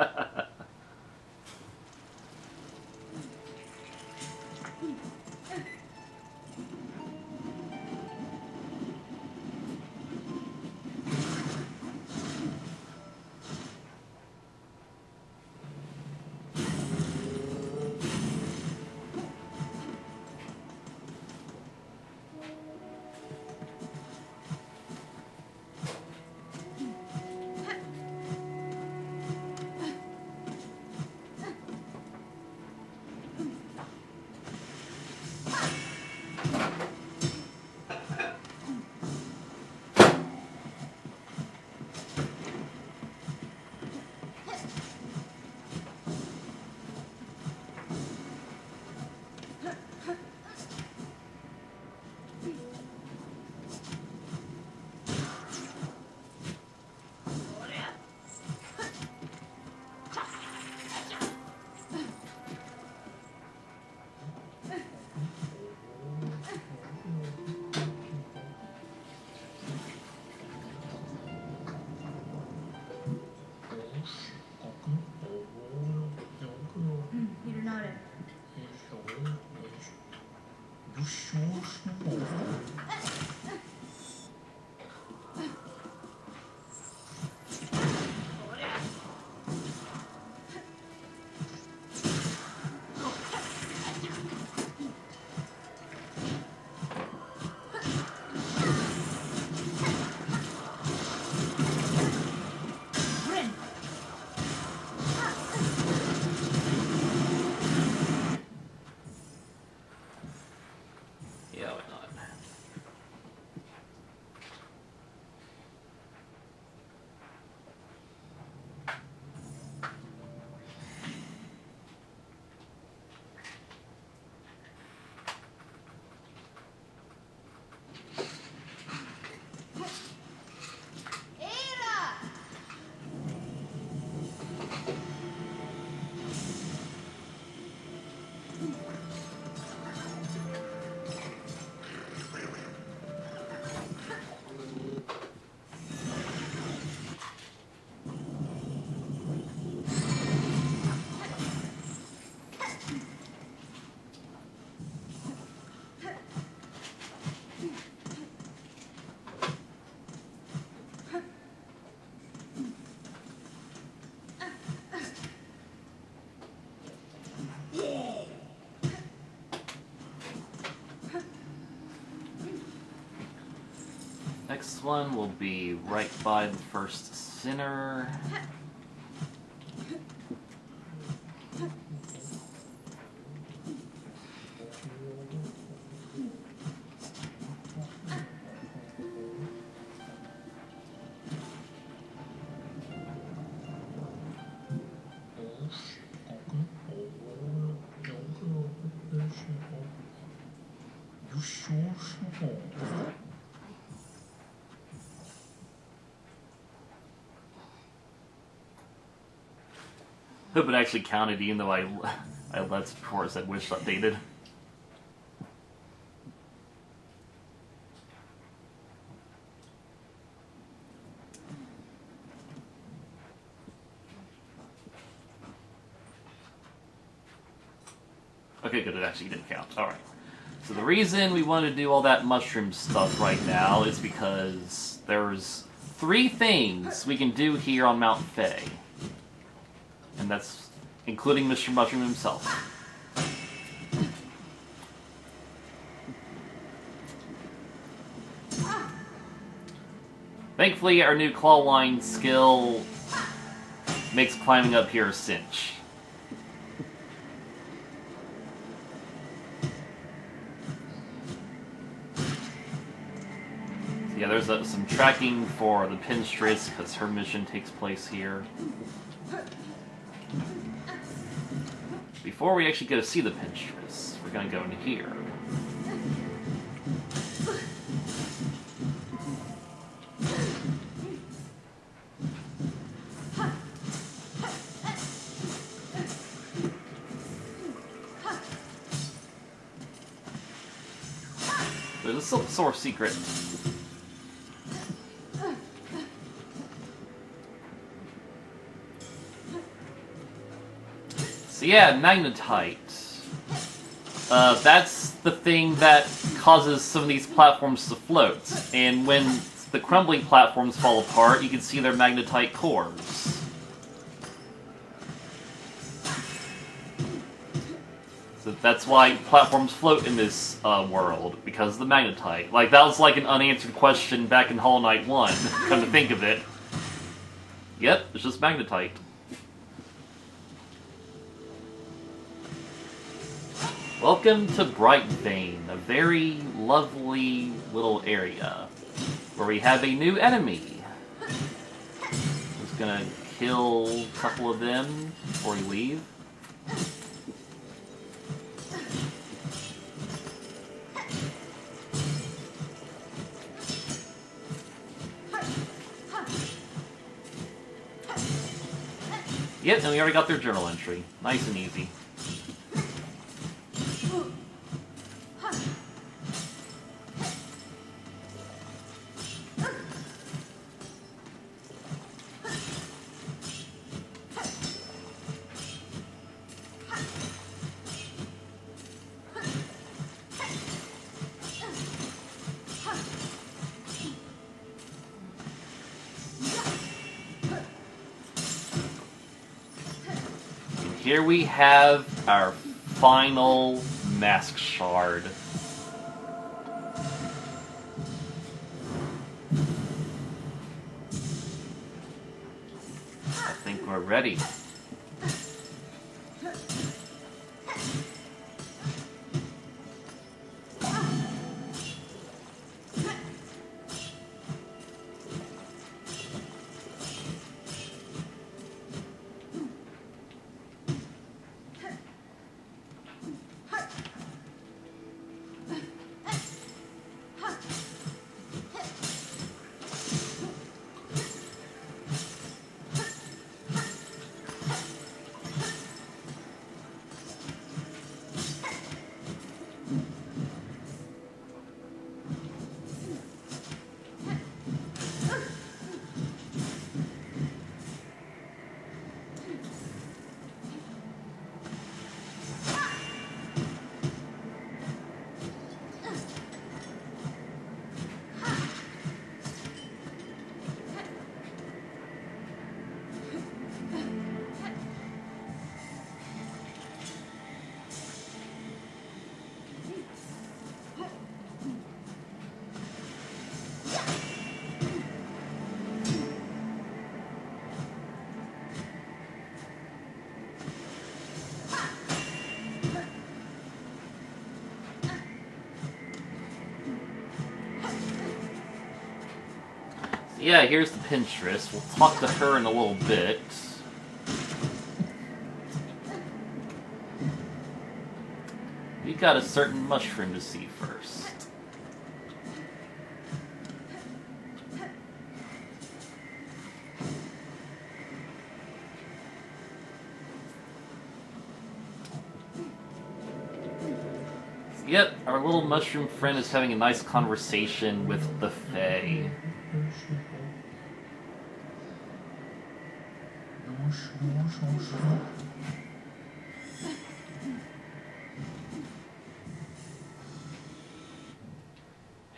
Next one will be right by the first sinner. Hope it actually counted, even though I left before it said wish updated. Okay, good, it actually didn't count. Alright. So the reason we want to do all that mushroom stuff right now is because there's 3 things we can do here on Mount Fae. And that's including Mr. Mushroom himself. Thankfully, our new claw line skill makes climbing up here a cinch. So yeah, there's some tracking for the Pinstress, because her mission takes place here. Before we actually go to see the Pinstress, we're going to go into here. There's a Silksong secret. So yeah, magnetite. That's the thing that causes some of these platforms to float. And when the crumbling platforms fall apart, you can see their magnetite cores. So that's why platforms float in this world, because of the magnetite. Like, that was like an unanswered question back in Hollow Knight 1, come to think of it. Yep, it's just magnetite. Welcome to Brightvane, a very lovely little area, where we have a new enemy. Just gonna kill a couple of them before we leave. Yep, and we already got their journal entry. Nice and easy. Here we have our final mask shard. I think we're ready. Yeah, here's the Pinstress. We'll talk to her in a little bit. We got a certain mushroom to see first. Yep, our little mushroom friend is having a nice conversation with the Fae.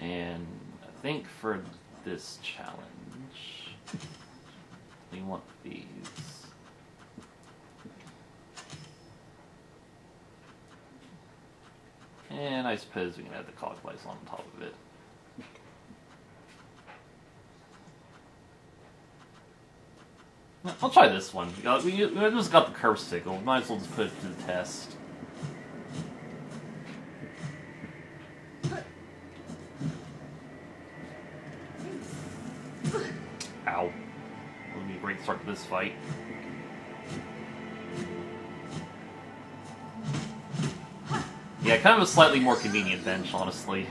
And I think for this challenge, we want these. And I suppose we can add the cog lights on top of it. I'll try this one. We just got the curve sickle. Might as well just put it to the test. Ow. That'll be a great start to this fight. Yeah, kind of a slightly more convenient bench, honestly.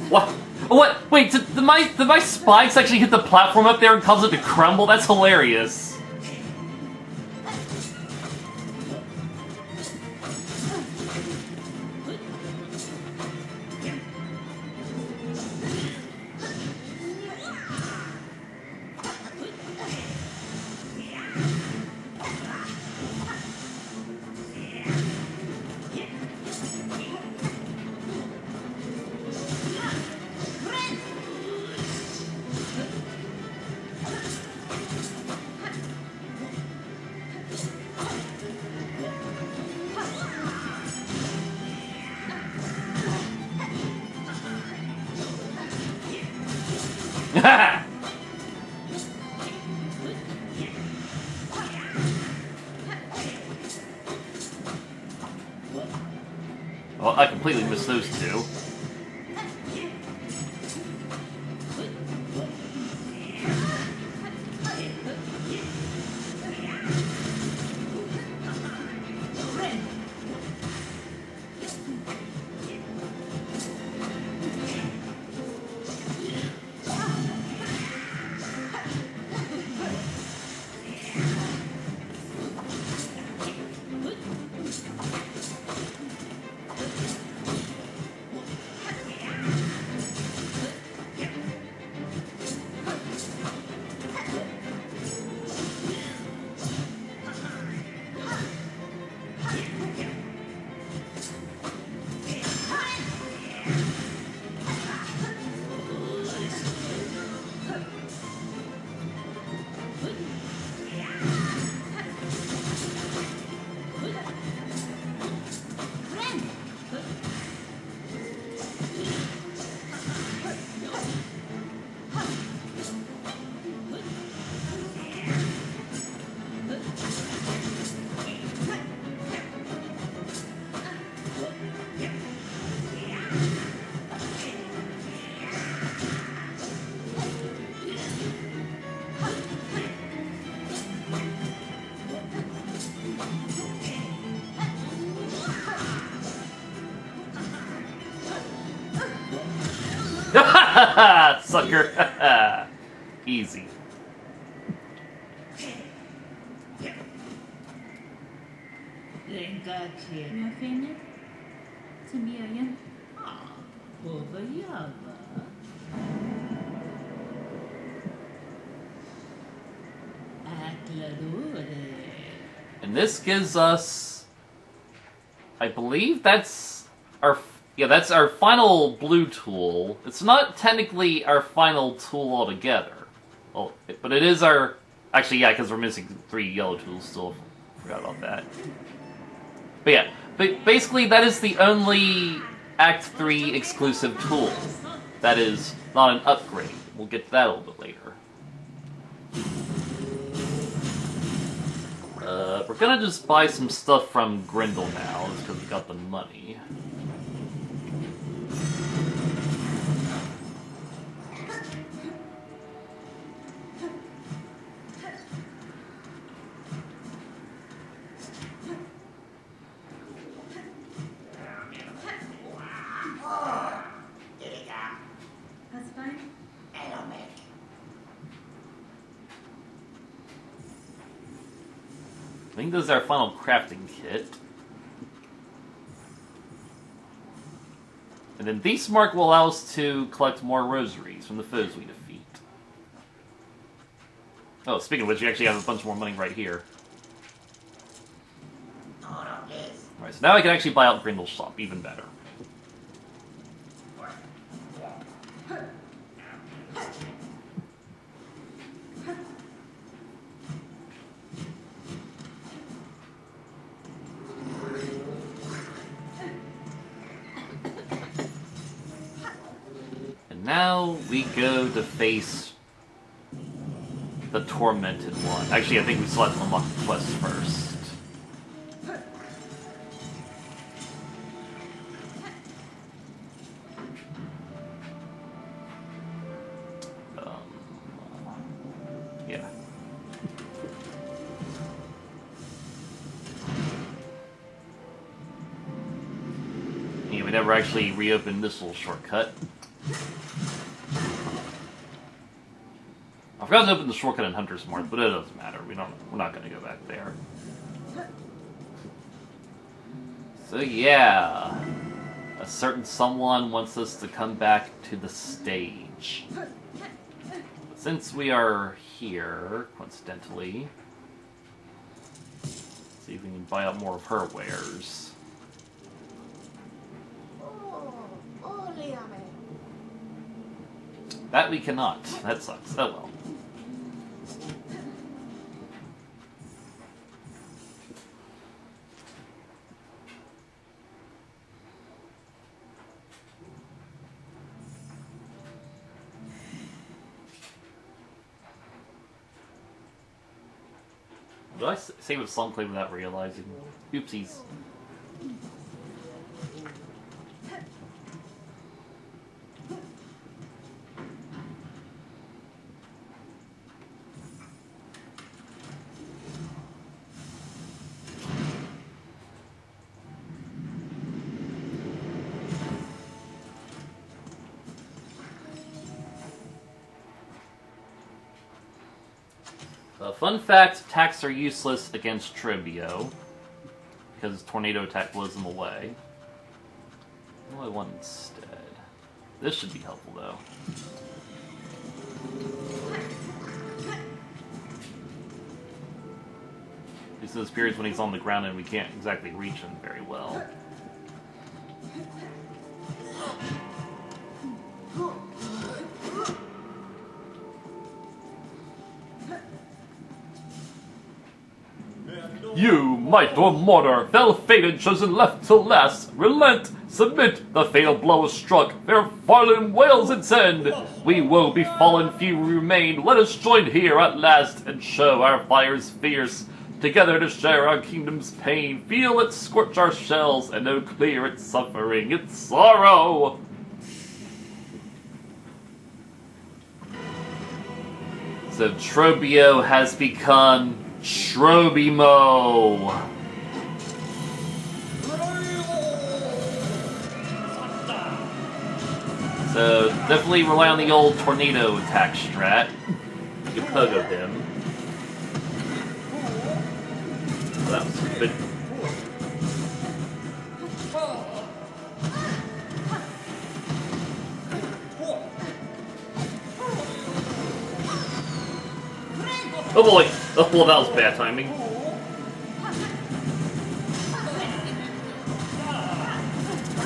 What? What? Wait, did my spikes actually hit the platform up there and cause it to crumble? That's hilarious. Well, I completely missed those two. Sucker. Easy. And this gives us, I believe that's our final blue tool. It's not technically our final tool altogether. Well, but it is our... Actually, yeah, because we're missing 3 yellow tools still. Forgot about that. But yeah, but basically that is the only Act 3 exclusive tool. That is not an upgrade. We'll get to that a little bit later. We're gonna just buy some stuff from Grendel now, just because we got the money. That's fine. I think this is our final crafting kit. And then Beastmark will allow us to collect more rosaries from the foes we defeat. Oh, speaking of which, you actually have a bunch more money right here. Alright, so now I can actually buy out Grindle's shop, even better. And now we go to face the Tormented one. Actually, I think we still have to unlock the quest first. Yeah. Yeah, we never actually reopened this little shortcut. I forgot to open the shortcut in Hunter's Mark, but it doesn't matter. We're not going to go back there. So yeah, a certain someone wants us to come back to the stage. But since we are here, coincidentally, let's see if we can buy out more of her wares. That we cannot. That sucks. Oh well. Did I say what song played without realizing? Oopsies. Fun fact, attacks are useless against Tribio, because tornado attack blows them away. What do I want instead? This should be helpful, though. These are those periods when he's on the ground and we can't exactly reach him very well. You, might or mortar, fell fated, chosen left to last. Relent, submit, the fatal blow is struck. Fair Farland wails its end. We woe befallen, few remain. Let us join here at last and show our fires fierce. Together to share our kingdom's pain. Feel it scorch our shells and know clear its suffering, its sorrow. So Trobio has become Shrobimo. So definitely rely on the old tornado attack strat. You can pogo him. That was good. Oh boy! Oh well, that was bad timing.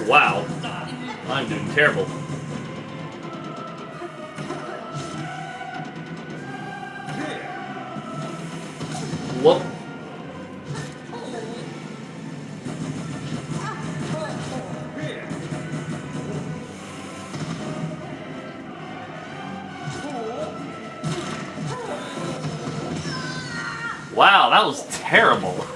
Wow. I'm doing terrible. Whoop. Wow, that was terrible.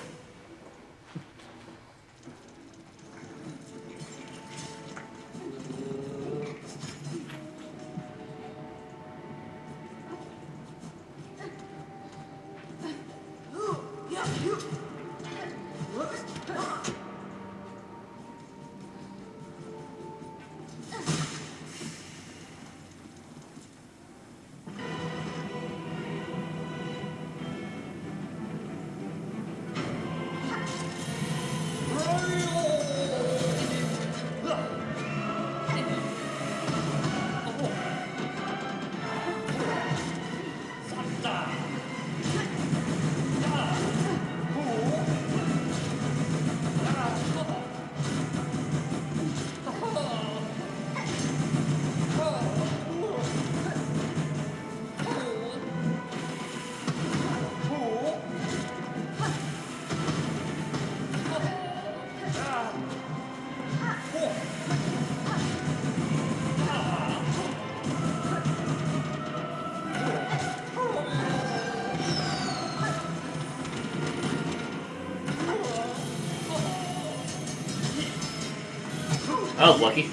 I was lucky.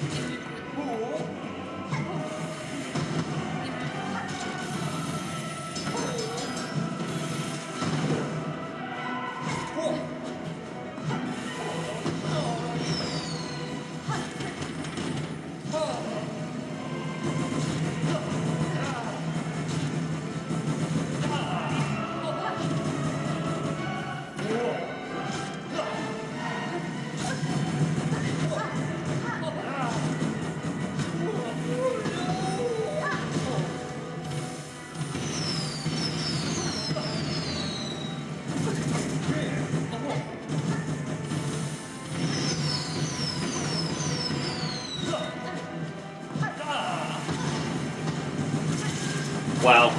Wow.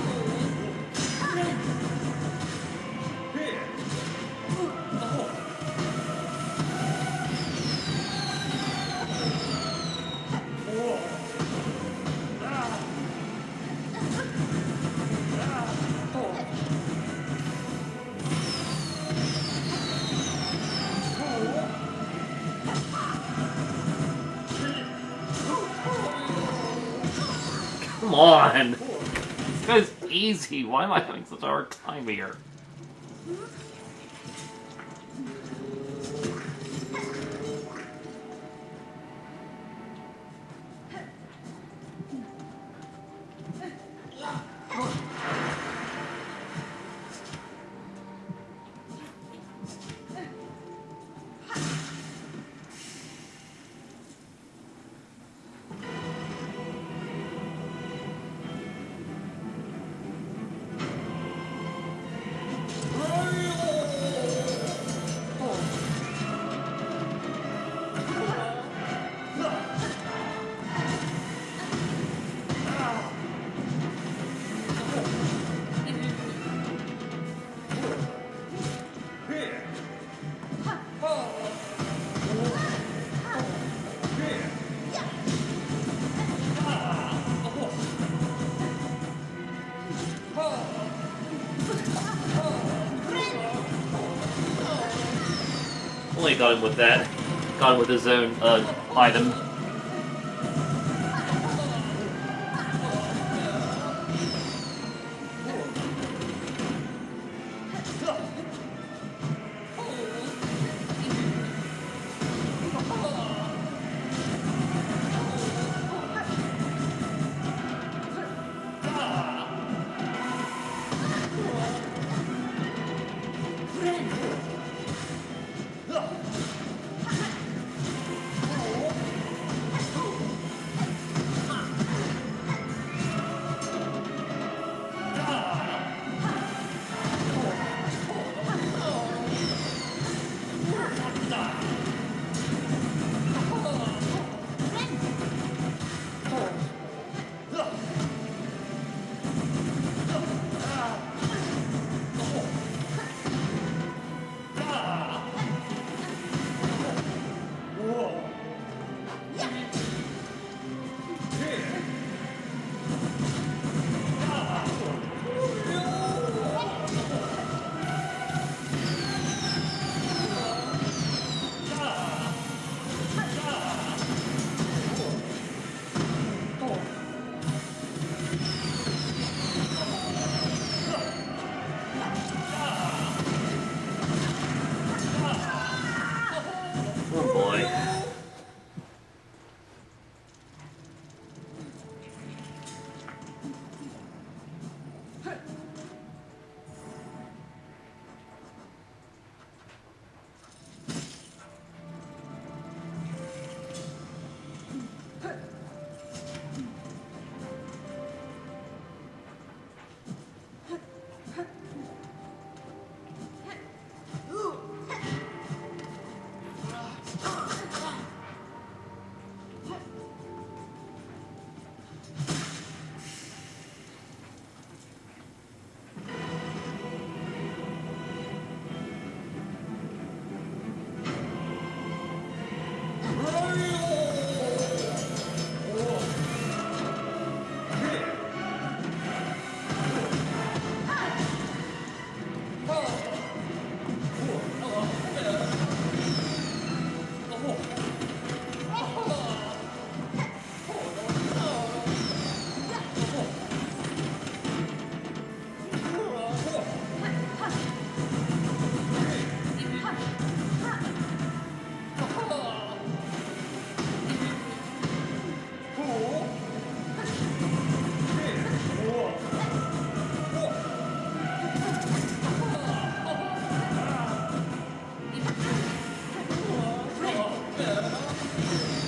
Come on! This guy's easy. Why am I having such a hard time here? Only got him with that. Got him with his own item.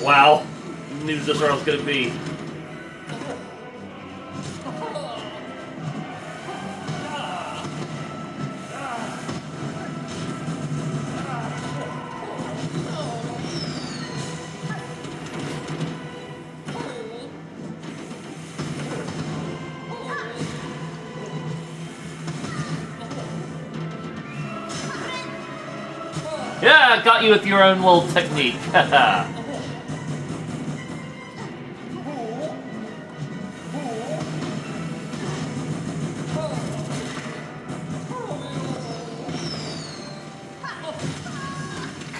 Wow. Knew just where I was gonna be. Yeah, got you with your own little technique.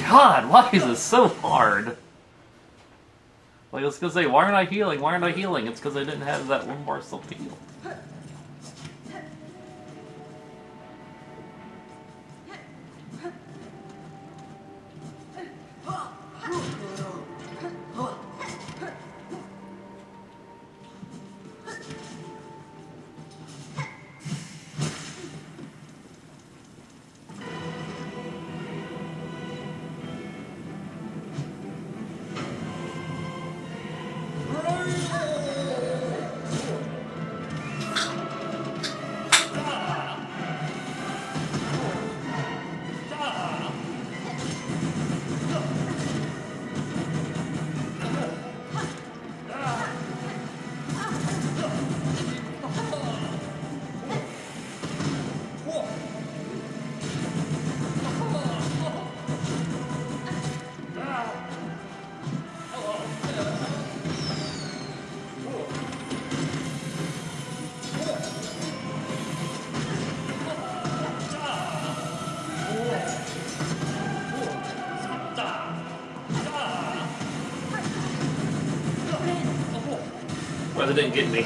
God, why is this so hard? Like, I was gonna say, why aren't I healing? Why aren't I healing? It's because I didn't have that one morsel to heal. Well, they didn't get me.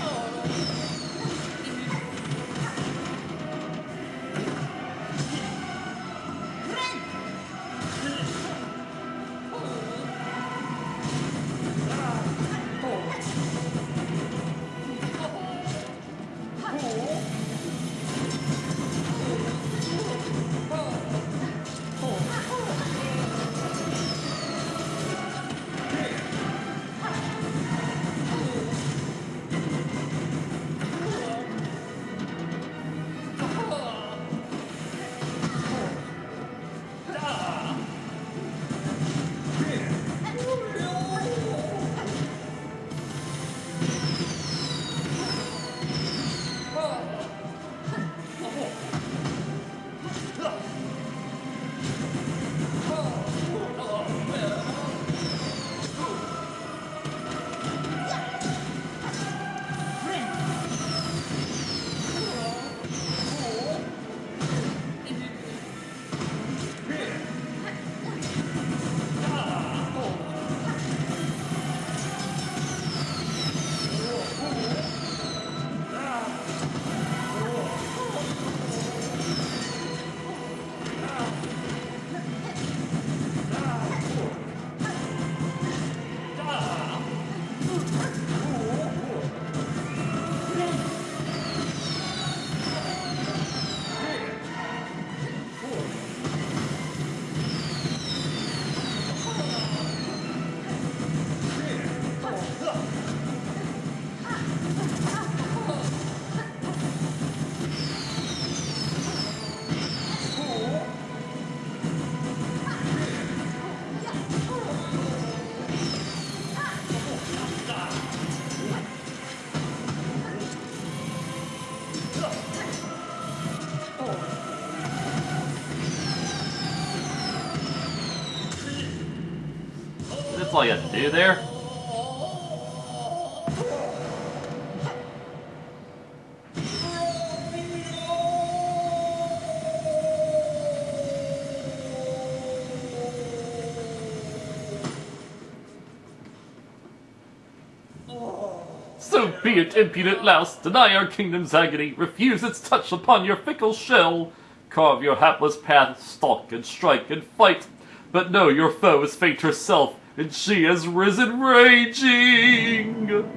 That's all you have to do there. So be it, impudent louse, deny our kingdom's agony, refuse its touch upon your fickle shell, carve your hapless path, stalk and strike and fight, but know your foe is fate herself, and she has risen raging!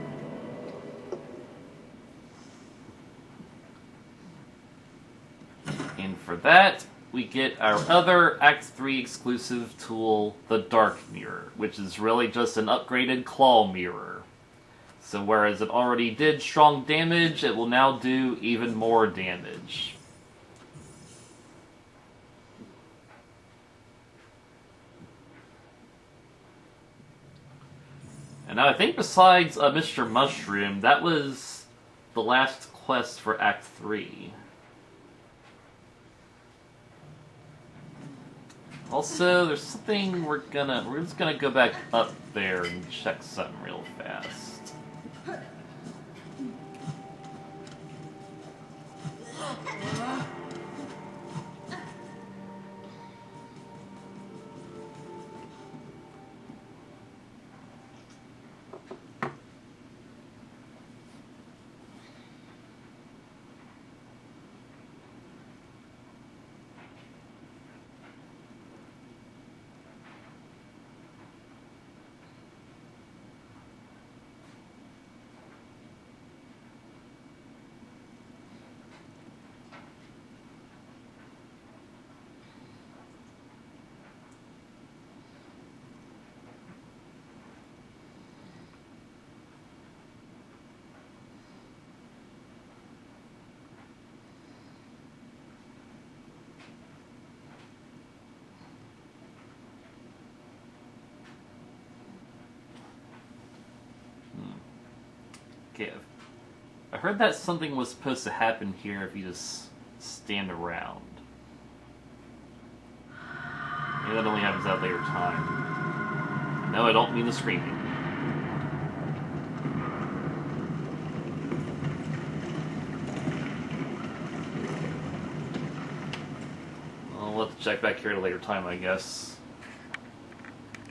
And for that, we get our other Act 3 exclusive tool, the Dark Mirror, which is really just an upgraded claw mirror. So whereas it already did strong damage, it will now do even more damage. And now I think besides Mr. Mushroom, that was the last quest for Act 3. Also, there's something we're just gonna go back up there and check something real fast. Okay, I heard that something was supposed to happen here if you just stand around. Maybe that only happens at a later time. No, I don't mean the screaming. Well, we'll have to check back here at a later time, I guess.